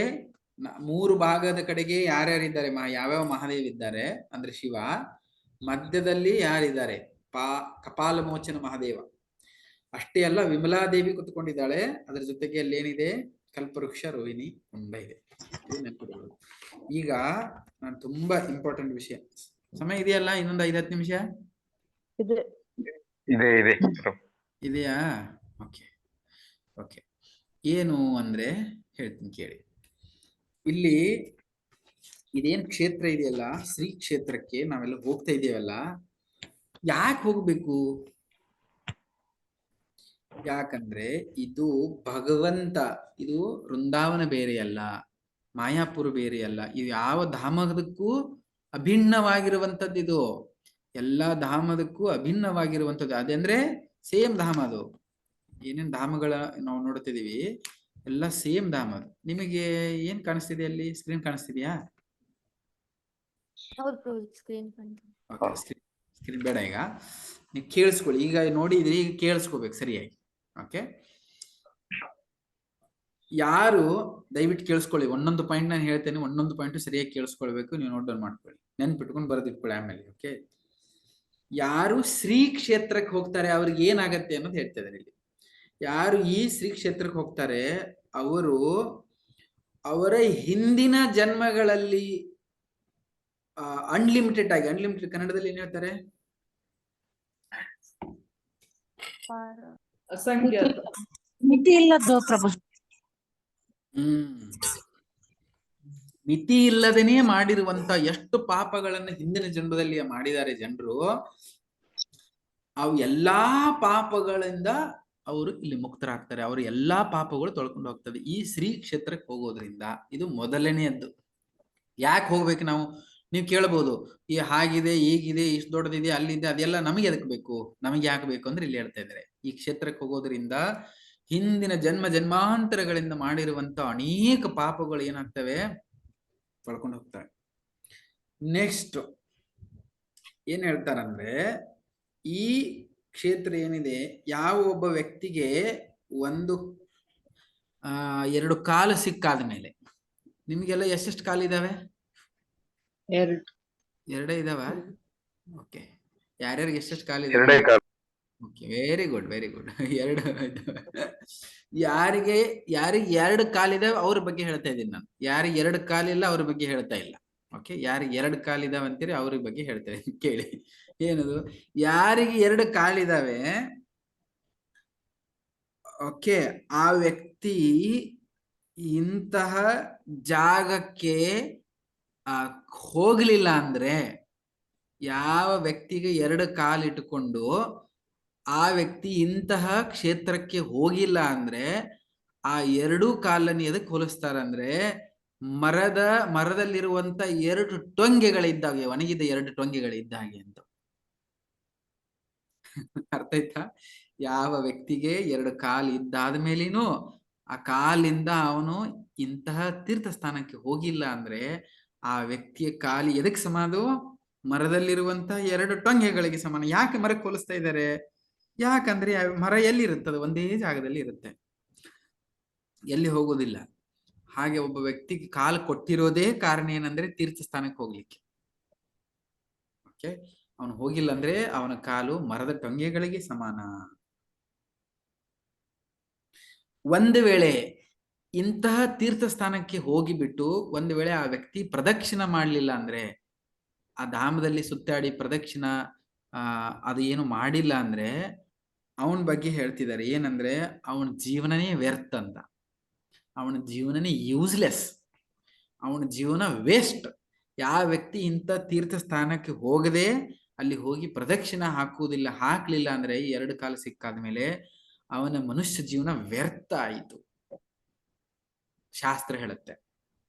3 ಭಾಗದ ಕಡೆಗೆ ಯಾರ್ಯಾರಿದ್ದಾರೆ? ಯಾವ್ಯಾವ ಮಹಾದೇವ್ ಇದ್ದಾರೆ ಅಂದ್ರೆ ಶಿವ. ಮಧ್ಯದಲ್ಲಿ ಯಾರಿದ್ದಾರೆ? ಕಪಾಲ ಮೋಚನ ಮಹಾದೇವ. ಅಷ್ಟೇ ಅಲ್ಲ, ವಿಮಲಾದೇವಿ ಕುತ್ಕೊಂಡಿದ್ದಾಳೆ. ಅದ್ರ ಜೊತೆಗೆ ಅಲ್ಲಿ ಏನಿದೆ? ಕಲ್ಪವೃಕ್ಷ, ರೋಹಿಣಿ ಕುಂಡ ಇದೆ. ನೆನಪಿರ್ಬೋದು. ಈಗ ನಾನು ತುಂಬಾ ಇಂಪಾರ್ಟೆಂಟ್ ವಿಷಯ. ಸಮಯ ಇದೆಯಲ್ಲ? ಇನ್ನೊಂದು 5-10 ನಿಮಿಷ ಇದೆಯಾ? ಓಕೆ, ಏನು ಅಂದ್ರೆ ಹೇಳ್ತೀನಿ ಕೇಳಿ. ಇಲ್ಲಿ ಇದೇನ್ ಕ್ಷೇತ್ರ ಇದೆಯಲ್ಲ, ಶ್ರೀ ಕ್ಷೇತ್ರಕ್ಕೆ ನಾವೆಲ್ಲ ಹೋಗ್ತಾ ಇದೀವಲ್ಲ, ಯಾಕೆ ಹೋಗ್ಬೇಕು? ಯಾಕಂದ್ರೆ ಇದು ಭಗವಂತ, ಇದು ವೃಂದಾವನ ಬೇರೆ ಅಲ್ಲ, ಮಾಯಾಪುರ ಬೇರೆ ಅಲ್ಲ. ಇದು ಯಾವ ಧಾಮದಕ್ಕೂ ಅಭಿನ್ನವಾಗಿರುವಂತದ್ದು. ಇದು ಎಲ್ಲಾ ಧಾಮದಕ್ಕೂ ಅಭಿನ್ನವಾಗಿರುವಂತದ್ದು. ಅದಂದ್ರೆ ಸೇಮ್ ಧಾಮ. ಅದು ಏನೇನ್ ಧಾಮಗಳ ನಾವು ನೋಡ್ತಿದೀವಿ ಎಲ್ಲ ಸೇಮ್ ಧಾಮ. ನಿಮಗೆ ಏನ್ ಕಾಣಿಸ್ತಿದೆ ಅಲ್ಲಿ? ಸ್ಕ್ರೀನ್ ಕಾಣಿಸ್ತಿದ್ಯಾ? ಸ್ಕ್ರೀನ್ ಬೇಡ ಈಗ. ನೀವು ಕೇಳಿಸ್ಕೊಳ್ಳಿ, ಈಗ ನೋಡಿದ್ರಿ, ಈಗ ಕೇಳಿಸ್ಕೋಬೇಕು ಸರಿಯಾಗಿ. ಓಕೆ, ಯಾರು ದಯವಿಟ್ಟು ಕೇಳಿಸ್ಕೊಳ್ಳಿ, ಒಂದೊಂದು ಪಾಯಿಂಟ್ ನಾನು ಹೇಳ್ತೇನೆ, ಒಂದೊಂದು ಪಾಯಿಂಟ್ ಸರಿಯಾಗಿ ಕೇಳಿಸ್ಕೊಳ್ಬೇಕು, ನೀವು ನೋಟ್ ಡೌನ್ ಮಾಡ್ಕೊಳ್ಳಿ, ನೆನ್ಪಿಟ್ಕೊಂಡು ಬರೆದಿಟ್ಕೊಳ್ಳಿ ಆಮೇಲೆ. ಓಕೆ, ಯಾರು ಶ್ರೀ ಕ್ಷೇತ್ರಕ್ಕೆ ಹೋಗ್ತಾರೆ ಅವ್ರಿಗೆ ಏನಾಗತ್ತೆ ಅನ್ನೋದು ಹೇಳ್ತಾ ಇದ್ದಾರೆ ಇಲ್ಲಿ. ಯಾರು ಈ ಶ್ರೀ ಕ್ಷೇತ್ರಕ್ಕೆ ಹೋಗ್ತಾರೆ ಅವರು ಅವರ ಹಿಂದಿನ ಜನ್ಮಗಳಲ್ಲಿ ಅನ್ಲಿಮಿಟೆಡ್ ಆಗಿ, ಅನ್ಲಿಮಿಟೆಡ್ ಕನ್ನಡದಲ್ಲಿ ಏನ್ ಹೇಳ್ತಾರೆ? ಮಿತಿ ಇಲ್ಲದ್ದು ಪ್ರಭು. ಮಿತಿ ಇಲ್ಲದೇನೆ ಮಾಡಿರುವಂತ ಎಷ್ಟು ಪಾಪಗಳನ್ನು ಹಿಂದಿನ ಜನ್ಮದಲ್ಲಿ ಮಾಡಿದ್ದಾರೆ ಜನರು, ಅವು ಎಲ್ಲಾ ಪಾಪಗಳಿಂದ ಅವರು ಇಲ್ಲಿ ಮುಕ್ತರಾಗ್ತಾರೆ. ಅವರು ಎಲ್ಲಾ ಪಾಪಗಳು ತೊಳ್ಕೊಂಡು ಹೋಗ್ತದೆ ಈ ಶ್ರೀ ಕ್ಷೇತ್ರಕ್ಕೆ ಹೋಗೋದ್ರಿಂದ. ಇದು ಮೊದಲನೆಯದ್ದು. ಯಾಕೆ ಹೋಗ್ಬೇಕು ನಾವು? ನೀವು ಕೇಳಬಹುದು, ಈ ಹಾಗಿದೆ, ಹೀಗಿದೆ, ಇಷ್ಟು ದೊಡ್ಡದಿದೆ, ಅಲ್ಲಿದೆ, ಅದೆಲ್ಲ ನಮಗೆ ಎದಕ್ ಬೇಕು? ನಮಗೆ ಯಾಕೆ ಬೇಕು ಅಂದ್ರೆ ಇಲ್ಲಿ ಹೇಳ್ತಾ ಇದ್ದಾರೆ, ಈ ಕ್ಷೇತ್ರಕ್ಕೆ ಹೋಗೋದ್ರಿಂದ ಹಿಂದಿನ ಜನ್ಮಾಂತರಗಳಿಂದ ಮಾಡಿರುವಂತ ಅನೇಕ ಪಾಪಗಳು ಏನಾಗ್ತವೆ? ತೊಳ್ಕೊಂಡು ಹೋಗ್ತವೆ. ನೆಕ್ಸ್ಟ್ ಏನ್ ಹೇಳ್ತಾರಂದ್ರೆ, ಈ ಕ್ಷೇತ್ರ ಏನಿದೆ, ಯಾವ ಒಬ್ಬ ವ್ಯಕ್ತಿಗೆ ಒಂದು 2 ಕಾಲು ಸಿಕ್ಕಾದ ಮೇಲೆ, ನಿಮ್ಗೆಲ್ಲ ಎಷ್ಟೆಷ್ಟು ಕಾಲು ಇದಾವೆ? 2 ಇದಾವ? ಓಕೆ, ಯಾರ್ಯಾರಿಗೆ ಎಷ್ಟೆಷ್ಟು ಕಾಲು ಇದಾವೆ? 2 ಕಾಲು. Okay, very good, very good. 2 ಯಾರಿಗೆ 2 ಕಾಲಿದಾವೆ ಅವ್ರ ಬಗ್ಗೆ ಹೇಳ್ತಾ ಇದ್ದೀನಿ ನಾನು. ಯಾರಿಗೆ 2 ಕಾಲಿಲ್ಲ ಅವ್ರ ಬಗ್ಗೆ ಹೇಳ್ತಾ ಇಲ್ಲ. ಓಕೆ, ಯಾರಿಗೆ 2 ಕಾಲಿದಾವೆ ಅಂತೀರಿ ಅವ್ರ ಬಗ್ಗೆ ಹೇಳ್ತಾ ಇದ್ದೀನಿ, ಕೇಳಿ. ಏನದು? ಯಾರಿಗೆ 2 ಕಾಲಿದಾವೆ, ಓಕೆ, ಆ ವ್ಯಕ್ತಿ ಇಂತಹ ಜಾಗಕ್ಕೆ ಹೋಗ್ಲಿಲ್ಲ ಅಂದ್ರೆ, ಯಾವ ವ್ಯಕ್ತಿಗೆ 2 ಕಾಲಿಟ್ಟುಕೊಂಡು ಆ ವ್ಯಕ್ತಿ ಇಂತಹ ಕ್ಷೇತ್ರಕ್ಕೆ ಹೋಗಿಲ್ಲ ಅಂದ್ರೆ, ಆ 2 ಕಾಲನ್ನು ಎದಕ್ಕೆ ಹೋಲಿಸ್ತಾರಂದ್ರೆ, ಮರದಲ್ಲಿರುವಂತ 2 ಟೊಂಗೆಗಳಿದ್ದಾಗೆ, ಒಣಗಿದ 2 ಟೊಂಗೆಗಳಿದ್ದಾಗೆ ಅಂತ. ಅರ್ಥ ಆಯ್ತಾ? ಯಾವ ವ್ಯಕ್ತಿಗೆ 2 ಕಾಲು ಇದ್ದಾದ ಮೇಲೇನು ಆ ಕಾಲಿಂದ ಅವನು ಇಂತಹ ತೀರ್ಥ ಸ್ಥಾನಕ್ಕೆ ಹೋಗಿಲ್ಲ ಅಂದ್ರೆ, ಆ ವ್ಯಕ್ತಿಯ ಕಾಲಿ ಎದಕ್ಕೆ ಸಮಾದು? ಮರದಲ್ಲಿರುವಂತಹ 2 ಟೊಂಗೆಗಳಿಗೆ ಸಮಾನ. ಯಾಕೆ ಮರಕ್ಕೆ ಹೋಲಿಸ್ತಾ ಇದ್ದಾರೆ? ಯಾಕಂದ್ರೆ ಮರ ಎಲ್ಲಿ ಇರುತ್ತದೆ? ಒಂದೇ ಜಾಗದಲ್ಲಿ ಇರುತ್ತೆ, ಎಲ್ಲಿ ಹೋಗೋದಿಲ್ಲ. ಹಾಗೆ ಒಬ್ಬ ವ್ಯಕ್ತಿಗೆ ಕಾಲು ಕೊಟ್ಟಿರೋದೇ ಕಾರಣ ಏನಂದ್ರೆ ತೀರ್ಥ ಸ್ಥಾನಕ್ಕೆ ಹೋಗ್ಲಿಕ್ಕೆ. ಓಕೆ, ಅವನು ಹೋಗಿಲ್ಲ ಅಂದ್ರೆ ಅವನ ಕಾಲು ಮರದ ಟೊಂಗೆಗಳಿಗೆ ಸಮಾನ. ಒಂದು ವೇಳೆ ಇಂತಹ ತೀರ್ಥ ಸ್ಥಾನಕ್ಕೆ ಹೋಗಿಬಿಟ್ಟು ಒಂದು ವೇಳೆ ಆ ವ್ಯಕ್ತಿ ಪ್ರದಕ್ಷಿಣ ಮಾಡ್ಲಿಲ್ಲ ಅಂದ್ರೆ, ಆ ಧಾಮದಲ್ಲಿ ಸುತ್ತಾಡಿ ಪ್ರದಕ್ಷಿಣ ಅದು ಏನು ಮಾಡಿಲ್ಲ ಅಂದ್ರೆ, ಅವನ ಬಗ್ಗೆ ಹೇಳ್ತಿದ್ದಾರೆ ಏನಂದ್ರೆ, ಅವನ ಜೀವನನೇ ವ್ಯರ್ಥ ಅಂತ, ಅವನ ಜೀವನನೇ ಯೂಸ್ಲೆಸ್, ಅವನ ಜೀವನ ವೇಸ್ಟ್. ಯಾವ ವ್ಯಕ್ತಿ ಇಂಥ ತೀರ್ಥ ಸ್ಥಾನಕ್ಕೆ ಹೋಗದೆ ಅಲ್ಲಿ ಹೋಗಿ ಪ್ರದಕ್ಷಿಣ ಹಾಕ್ಲಿಲ್ಲ ಅಂದ್ರೆ, 2 ಕಾಲು ಸಿಕ್ಕಾದ ಮೇಲೆ ಅವನ ಮನುಷ್ಯ ಜೀವನ ವ್ಯರ್ಥ ಆಯಿತು, ಶಾಸ್ತ್ರ ಹೇಳುತ್ತೆ.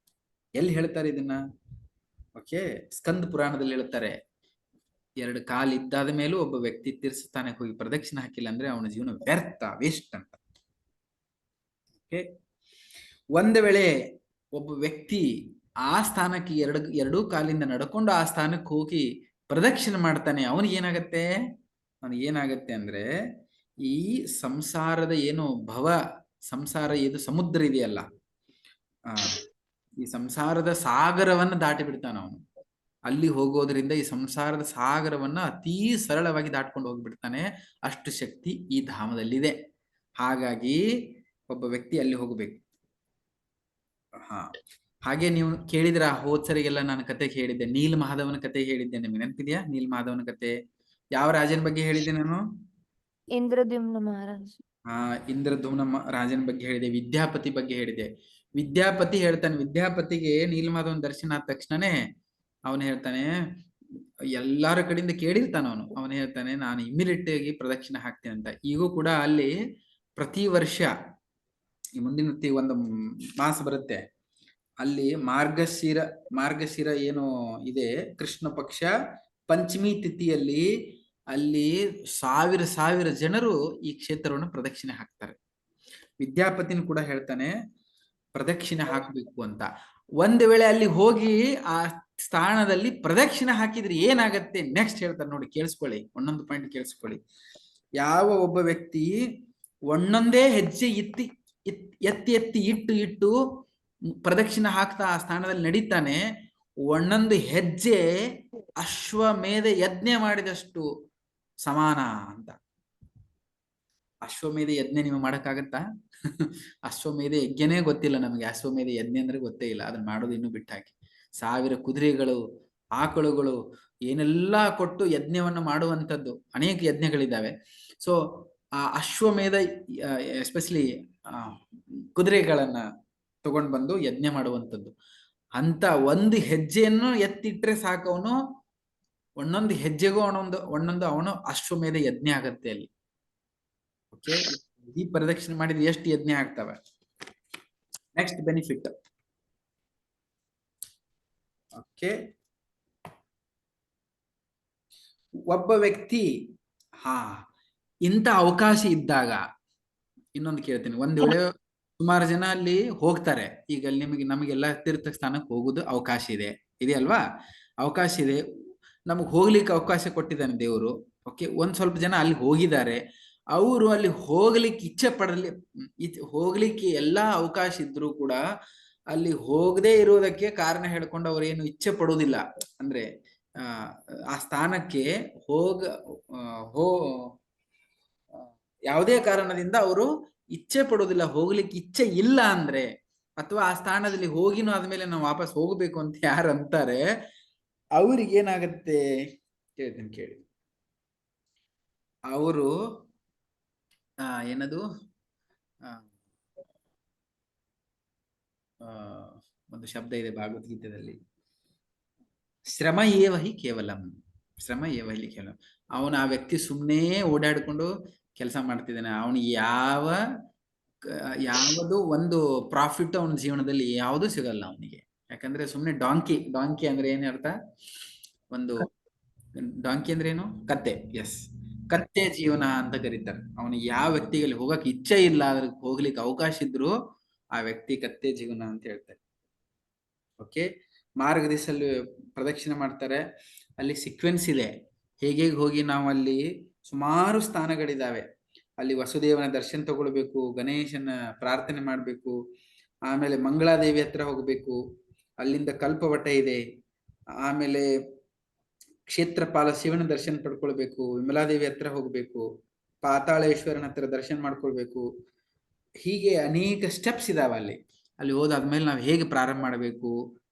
ಎಲ್ಲಿ ಹೇಳ್ತಾರೆ ಇದನ್ನ? ಓಕೆ, ಸ್ಕಂದ ಪುರಾಣದಲ್ಲಿ ಹೇಳ್ತಾರೆ, 2 ಕಾಲು ಇದ್ದಾದ ಮೇಲೂ ಒಬ್ಬ ವ್ಯಕ್ತಿ ತೀರ್ಥ ಸ್ಥಾನಕ್ಕೆ ಹೋಗಿ ಪ್ರದಕ್ಷಿಣ ಹಾಕಿಲ್ಲ ಅಂದ್ರೆ ಅವನ ಜೀವನ ವ್ಯರ್ಥ, ವೇಸ್ಟ್ ಅಂತ. ಓಕೆ, ಒಂದು ವೇಳೆ ಒಬ್ಬ ವ್ಯಕ್ತಿ ಆ ಸ್ಥಾನಕ್ಕೆ 2 ಕಾಲಿಂದ ನಡ್ಕೊಂಡು ಆ ಸ್ಥಾನಕ್ಕೆ ಹೋಗಿ ಪ್ರದಕ್ಷಿಣೆ ಮಾಡ್ತಾನೆ, ಅವನಿಗೇನಾಗತ್ತೆ ಅಂದ್ರೆ, ಈ ಸಂಸಾರದ ಏನು ಸಂಸಾರ ಇದು ಸಮುದ್ರ ಇದೆಯಲ್ಲ, ಈ ಸಂಸಾರದ ಸಾಗರವನ್ನ ದಾಟಿ ಬಿಡ್ತಾನ ಅವನು. ಅಲ್ಲಿ ಹೋಗೋದ್ರಿಂದ ಈ ಸಂಸಾರದ ಸಾಗರವನ್ನ ಅತೀ ಸರಳವಾಗಿ ದಾಟ್ಕೊಂಡು ಹೋಗ್ಬಿಡ್ತಾನೆ. ಅಷ್ಟು ಶಕ್ತಿ ಈ ಧಾಮದಲ್ಲಿದೆ. ಹಾಗಾಗಿ ಒಬ್ಬ ವ್ಯಕ್ತಿ ಅಲ್ಲಿ ಹೋಗ್ಬೇಕು. ಹಾಗೆ ನೀವು ಕೇಳಿದ್ರ, ಹೋದ್ಸರಿಗೆಲ್ಲ ನಾನು ಕತೆ ಹೇಳಿದ್ದೆ, ನೀಲ್ ಮಹಾದೇವನ ಕತೆ ಹೇಳಿದ್ದೆ, ನಿಮ್ಗೆ ನೆನಪಿದ್ಯಾ? ನೀಲ್ ಮಹಾದೇವನ ಕತೆ ಯಾವ ರಾಜನ ಬಗ್ಗೆ ಹೇಳಿದ್ದೆ ನಾನು? ಇಂದ್ರದ್ಯುಮ್ನ ಮಹಾರಾಜ್. ಇಂದ್ರದ್ಯುಮ್ನ ರಾಜನ ಬಗ್ಗೆ ಹೇಳಿದೆ, ವಿದ್ಯಾಪತಿ ಬಗ್ಗೆ ಹೇಳಿದೆ. ವಿದ್ಯಾಪತಿ ಹೇಳ್ತಾನೆ, ವಿದ್ಯಾಪತಿಗೆ ನೀಲಮಾಧವನ ದರ್ಶನ ಆದ ತಕ್ಷಣನೇ ಅವನು ಹೇಳ್ತಾನೆ, ಎಲ್ಲಾರ ಕಡೆಯಿಂದ ಕೇಳಿರ್ತಾನ ಅವನು ಹೇಳ್ತಾನೆ, ನಾನು ಇಮಿಡಿಯೇಟ್ ಆಗಿ ಪ್ರದಕ್ಷಿಣೆ ಹಾಕ್ತೇನೆ ಅಂತ. ಈಗೂ ಕೂಡ ಅಲ್ಲಿ ಪ್ರತಿ ವರ್ಷ ಈ ಮುಂದಿನ ಒಂದು ಮಾಸ ಬರುತ್ತೆ, ಅಲ್ಲಿ ಮಾರ್ಗಶಿರ ಏನು ಇದೆ, ಕೃಷ್ಣ ಪಕ್ಷ ಪಂಚಮಿ ತಿಥಿಯಲ್ಲಿ ಅಲ್ಲಿ ಸಾವಿರ ಜನರು ಈ ಕ್ಷೇತ್ರವನ್ನು ಪ್ರದಕ್ಷಿಣೆ ಹಾಕ್ತಾರೆ. ವಿದ್ಯಾಪತಿನ ಕೂಡ ಹೇಳ್ತಾನೆ ಪ್ರದಕ್ಷಿಣೆ ಹಾಕಬೇಕು ಅಂತ. ಒಂದು ವೇಳೆ ಅಲ್ಲಿ ಹೋಗಿ ಆ ಸ್ಥಾನದಲ್ಲಿ ಪ್ರದಕ್ಷಿಣೆ ಹಾಕಿದ್ರೆ ಏನಾಗತ್ತೆ ನೆಕ್ಸ್ಟ್ ಹೇಳ್ತಾರೆ ನೋಡಿ, ಕೇಳಿಸ್ಕೊಳ್ಳಿ, ಒಂದೊಂದು ಪಾಯಿಂಟ್ ಕೇಳಿಸ್ಕೊಳ್ಳಿ. ಯಾವ ಒಬ್ಬ ವ್ಯಕ್ತಿ ಒಂದೊಂದೇ ಹೆಜ್ಜೆ ಎತ್ತಿ ಎತ್ತಿ ಇಟ್ಟು ಪ್ರದಕ್ಷಿಣೆ ಹಾಕ್ತಾ ಆ ಸ್ಥಾನದಲ್ಲಿ ನಡೀತಾನೆ, ಒಂದೊಂದು ಹೆಜ್ಜೆ ಅಶ್ವಮೇಧ ಯಜ್ಞ ಮಾಡಿದಷ್ಟು ಸಮಾನ ಅಂತ. ಅಶ್ವಮೇಧ ಯಜ್ಞ ನೀವು ಮಾಡಕ್ಕಾಗತ್ತಾ? ಅಶ್ವಮೇಧ ಯಜ್ಞನೇ ಗೊತ್ತಿಲ್ಲ ನಮಗೆ. ಅಶ್ವಮೇಧ ಯಜ್ಞ ಅಂದ್ರೆ ಗೊತ್ತೇ ಇಲ್ಲ, ಅದನ್ನ ಮಾಡೋದು ಇನ್ನೂ ಬಿಟ್ಟಾಕಿ. 1000 ಕುದುರೆಗಳು, ಆಕಳುಗಳು ಏನೆಲ್ಲ ಕೊಟ್ಟು ಯಜ್ಞವನ್ನು ಮಾಡುವಂಥದ್ದು ಅನೇಕ ಯಜ್ಞಗಳಿದ್ದಾವೆ. ಸೊ ಆ ಅಶ್ವಮೇಧ ಎಸ್ಪೆಷಲಿ ಕುದುರೆಗಳನ್ನ ತಗೊಂಡ್ ಬಂದು ಯಜ್ಞ ಮಾಡುವಂಥದ್ದು. ಅಂತ ಒಂದು ಹೆಜ್ಜೆಯನ್ನು ಎತ್ತಿಟ್ರೆ ಸಾಕವನು, ಒಂದೊಂದು ಹೆಜ್ಜೆಗೂ ಒಂದೊಂದು ಅವನು ಅಶ್ವಮೇಧ ಯಜ್ಞ ಆಗತ್ತೆ ಅಲ್ಲಿ. ಓಕೆ, ಈ ಪ್ರದಕ್ಷಿಣೆ ಮಾಡಿದ್ರೆ ಎಷ್ಟು ಯಜ್ಞ ಆಗ್ತವೆ. Next benefit. ಓಕೆ, ಒಬ್ಬ ವ್ಯಕ್ತಿ ಇಂಥ ಅವಕಾಶ ಇದ್ದಾಗ, ಇನ್ನೊಂದು ಕೇಳ್ತೀನಿ, ಒಂದ್ ವೇಳೆ ಸುಮಾರು ಜನ ಅಲ್ಲಿ ಹೋಗ್ತಾರೆ, ಈಗ ಅಲ್ಲಿ ನಮಗೆಲ್ಲ ತೀರ್ಥ ಸ್ಥಾನಕ್ಕೆ ಹೋಗುದು ಅವಕಾಶ ಇದೆಯಲ್ವಾ? ಅವಕಾಶ ಇದೆ, ನಮಗ್ ಹೋಗ್ಲಿಕ್ಕೆ ಅವಕಾಶ ಕೊಟ್ಟಿದ್ದಾನೆ ದೇವರು. ಓಕೆ, ಒಂದ್ ಸ್ವಲ್ಪ ಜನ ಅಲ್ಲಿ ಹೋಗಿದ್ದಾರೆ, ಅವರು ಅಲ್ಲಿ ಹೋಗ್ಲಿಕ್ಕೆ ಇಚ್ಛೆ ಹೋಗ್ಲಿಕ್ಕೆ ಎಲ್ಲಾ ಅವಕಾಶ ಇದ್ರು ಕೂಡ ಅಲ್ಲಿ ಹೋಗದೆ ಇರೋದಕ್ಕೆ ಕಾರಣ ಹೇಳ್ಕೊಂಡು ಅವ್ರು ಏನು ಇಚ್ಛೆ ಪಡುವುದಿಲ್ಲ. ಅಂದ್ರೆ ಆ ಸ್ಥಾನಕ್ಕೆ ಯಾವುದೇ ಕಾರಣದಿಂದ ಅವರು ಇಚ್ಛೆ ಪಡುವುದಿಲ್ಲ, ಹೋಗ್ಲಿಕ್ಕೆ ಇಚ್ಛೆ ಇಲ್ಲ ಅಂದ್ರೆ, ಅಥವಾ ಆ ಸ್ಥಾನದಲ್ಲಿ ಹೋಗಿನೂ ಆದ್ಮೇಲೆ ನಾವು ವಾಪಸ್ ಹೋಗ್ಬೇಕು ಅಂತ ಯಾರು ಅಂತಾರೆ, ಅವ್ರಿಗೆ ಏನಾಗತ್ತೆ ಹೇಳ್ತೀನಿ ಕೇಳಿ. ಅವರು ಏನದು ಒಂದು ಶಬ್ದ ಇದೆ ಭಗವದ್ಗೀತೆಯಲ್ಲಿ, ಶ್ರಮ ಏವ ಹಿ ಕೇವಲಂ, ಶ್ರಮ ಏವ ಹಿ ಕೇವಲಂ. ಅವನು ಆ ವ್ಯಕ್ತಿ ಸುಮ್ಮನೆ ಓಡಾಡ್ಕೊಂಡು ಕೆಲಸ ಮಾಡ್ತಿದ್ದಾನೆ, ಅವನು ಯಾವುದು ಒಂದು ಪ್ರಾಫಿಟ್ ಅವನ ಜೀವನದಲ್ಲಿ ಯಾವುದು ಸಿಗಲ್ಲ ಅವನಿಗೆ. ಯಾಕಂದ್ರೆ ಸುಮ್ಮನೆ ಡಾಂಕಿ ಅಂದ್ರೆ ಏನ್ ಅರ್ಥ? ಒಂದು ಡಾಂಕಿ ಅಂದ್ರೆ ಏನು? ಕತ್ತೆ. ಎಸ್, ಕತ್ತೆ ಜೀವನ ಅಂತ ಕರೀತಾರೆ. ಅವನಿಗೆ ಯಾವ ವ್ಯಕ್ತಿಗೆ ಹೋಗಕ್ಕೆ ಇಚ್ಛೆ ಇಲ್ಲ, ಅದ್ರ ಹೋಗ್ಲಿಕ್ಕೆ ಅವಕಾಶ ಇದ್ರು ಆ ವ್ಯಕ್ತಿ ಕತ್ತೆ ಜೀವನ ಅಂತ ಹೇಳ್ತಾರೆ. ಓಕೆ, ಮಾರ್ಗದರ್ಶಲ್ಲಿ ಪ್ರದಕ್ಷಿಣೆ ಮಾಡ್ತಾರೆ, ಅಲ್ಲಿ ಸೀಕ್ವೆನ್ಸ್ ಇದೆ, ಹೇಗೆ ಹೋಗಿ ನಾವು ಅಲ್ಲಿ ಸುಮಾರು ಸ್ಥಾನಗಳಿದಾವೆ. ಅಲ್ಲಿ ವಸುದೇವನ ದರ್ಶನ ತಗೊಳ್ಬೇಕು, ಗಣೇಶನ ಪ್ರಾರ್ಥನೆ ಮಾಡ್ಬೇಕು, ಆಮೇಲೆ ಮಂಗಳಾದೇವಿ ಹತ್ರ ಹೋಗ್ಬೇಕು, ಅಲ್ಲಿಂದ ಕಲ್ಪವಟ ಇದೆ, ಆಮೇಲೆ ಕ್ಷೇತ್ರಪಾಲ ಶಿವನ ದರ್ಶನ ಪಡ್ಕೊಳ್ಬೇಕು, ವಿಮಲಾದೇವಿ ಹತ್ರ ಹೋಗ್ಬೇಕು, ಪಾತಾಳೇಶ್ವರನ ಹತ್ರ ದರ್ಶನ ಮಾಡ್ಕೊಳ್ಬೇಕು. ಹೀಗೆ ಅನೇಕ ಸ್ಟೆಪ್ಸ್ ಇದಾವೆ ಅಲ್ಲಿ ಹೋದಾದ್ಮೇಲೆ ನಾವು ಹೇಗೆ ಪ್ರಾರಂಭ ಮಾಡಬೇಕು,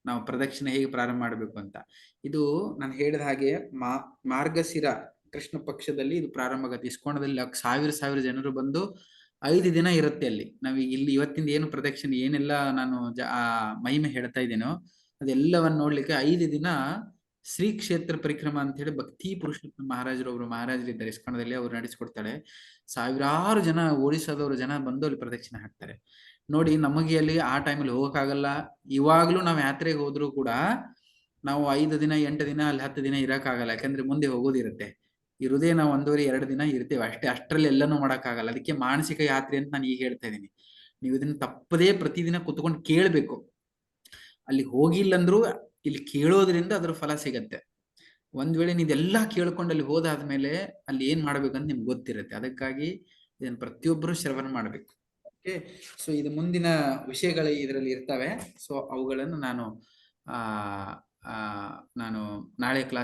ನಾವು ಪ್ರದಕ್ಷಿಣೆ ಹೇಗೆ ಪ್ರಾರಂಭ ಮಾಡಬೇಕು ಅಂತ. ಇದು ನಾನು ಹೇಳಿದ ಹಾಗೆ ಮಾರ್ಗಶಿರ ಕೃಷ್ಣ ಪಕ್ಷದಲ್ಲಿ ಇದು ಪ್ರಾರಂಭ ಆಗುತ್ತೆ. ಇಸ್ಕೋಣದಲ್ಲಿ 1000 ಜನರು ಬಂದು 5 ದಿನ ಇರುತ್ತೆ ಅಲ್ಲಿ. ನಾವೀಗ ಇಲ್ಲಿ ಇವತ್ತಿಂದ ಏನು ಪ್ರದಕ್ಷಿಣೆ ಏನೆಲ್ಲ ನಾನು ಮಹಿಮೆ ಹೇಳ್ತಾ ಇದ್ದೇನೋ ಅದೆಲ್ಲವನ್ನು ನೋಡ್ಲಿಕ್ಕೆ 5 ದಿನ ಶ್ರೀ ಕ್ಷೇತ್ರ ಪರಿಕ್ರಮ ಅಂತ ಹೇಳಿ ಭಕ್ತಿ ಪುರುಷೋತ್ತಮ ಒಬ್ರು ಮಹಾರಾಜರಿದ್ದಾರೆ ಇಸ್ಕೋಣದಲ್ಲಿ, ಅವ್ರು ನಡೆಸ್ಕೊಡ್ತಾರೆ. 1000 ಜನ, ಒಡಿಸ್ಸಾದವರು ಜನ ಬಂದು ಅಲ್ಲಿ ಪ್ರದಕ್ಷಿಣೆ ಹಾಕ್ತಾರೆ. ನೋಡಿ, ನಮಗೆ ಅಲ್ಲಿ ಆ ಟೈಮಲ್ಲಿ ಹೋಗಕ್ಕಾಗಲ್ಲ. ಇವಾಗ್ಲೂ ನಾವು ಯಾತ್ರೆಗೆ ಹೋದ್ರು ಕೂಡ ನಾವು 5 ದಿನ 8 ದಿನ ಅಲ್ಲಿ 10 ದಿನ ಇರಕ್ಕಾಗಲ್ಲ, ಯಾಕಂದ್ರೆ ಮುಂದೆ ಹೋಗೋದಿರುತ್ತೆ. ಇರುದೇ ನಾವು 1.5 ದಿನ ಇರ್ತೇವೆ ಅಷ್ಟೇ, ಅಷ್ಟರಲ್ಲಿ ಎಲ್ಲನೂ ಮಾಡಕ್ಕಾಗಲ್ಲ. ಅದಕ್ಕೆ ಮಾನಸಿಕ ಯಾತ್ರೆ ಅಂತ ನಾನು ಈಗ ಹೇಳ್ತಾ ಇದ್ದೀನಿ. ನೀವು ಇದನ್ನ ತಪ್ಪದೇ ಪ್ರತಿದಿನ ಕುತ್ಕೊಂಡು ಕೇಳ್ಬೇಕು. ಅಲ್ಲಿ ಹೋಗಿಲ್ಲಂದ್ರು ಇಲ್ಲಿ ಕೇಳೋದ್ರಿಂದ ಅದ್ರ ಫಲ ಸಿಗತ್ತೆ. ಒಂದ್ ವೇಳೆ ನೀವೆಲ್ಲ ಕೇಳ್ಕೊಂಡು ಅಲ್ಲಿ ಹೋದಾದ್ಮೇಲೆ ಅಲ್ಲಿ ಏನ್ ಮಾಡ್ಬೇಕಂತ ನಿಮ್ಗೆ ಗೊತ್ತಿರುತ್ತೆ. ಅದಕ್ಕಾಗಿ ಇದನ್ನ ಪ್ರತಿಯೊಬ್ಬರು ಶ್ರವಣ ಮಾಡ್ಬೇಕು. ಓಕೆ, ಸೊ ಇದು ಮುಂದಿನ ವಿಷಯಗಳು ಇದರಲ್ಲಿ ಇರ್ತವೆ. ಸೊ ಅವುಗಳನ್ನು ನಾನು ನಾಳೆ ಕ್ಲಾಸ್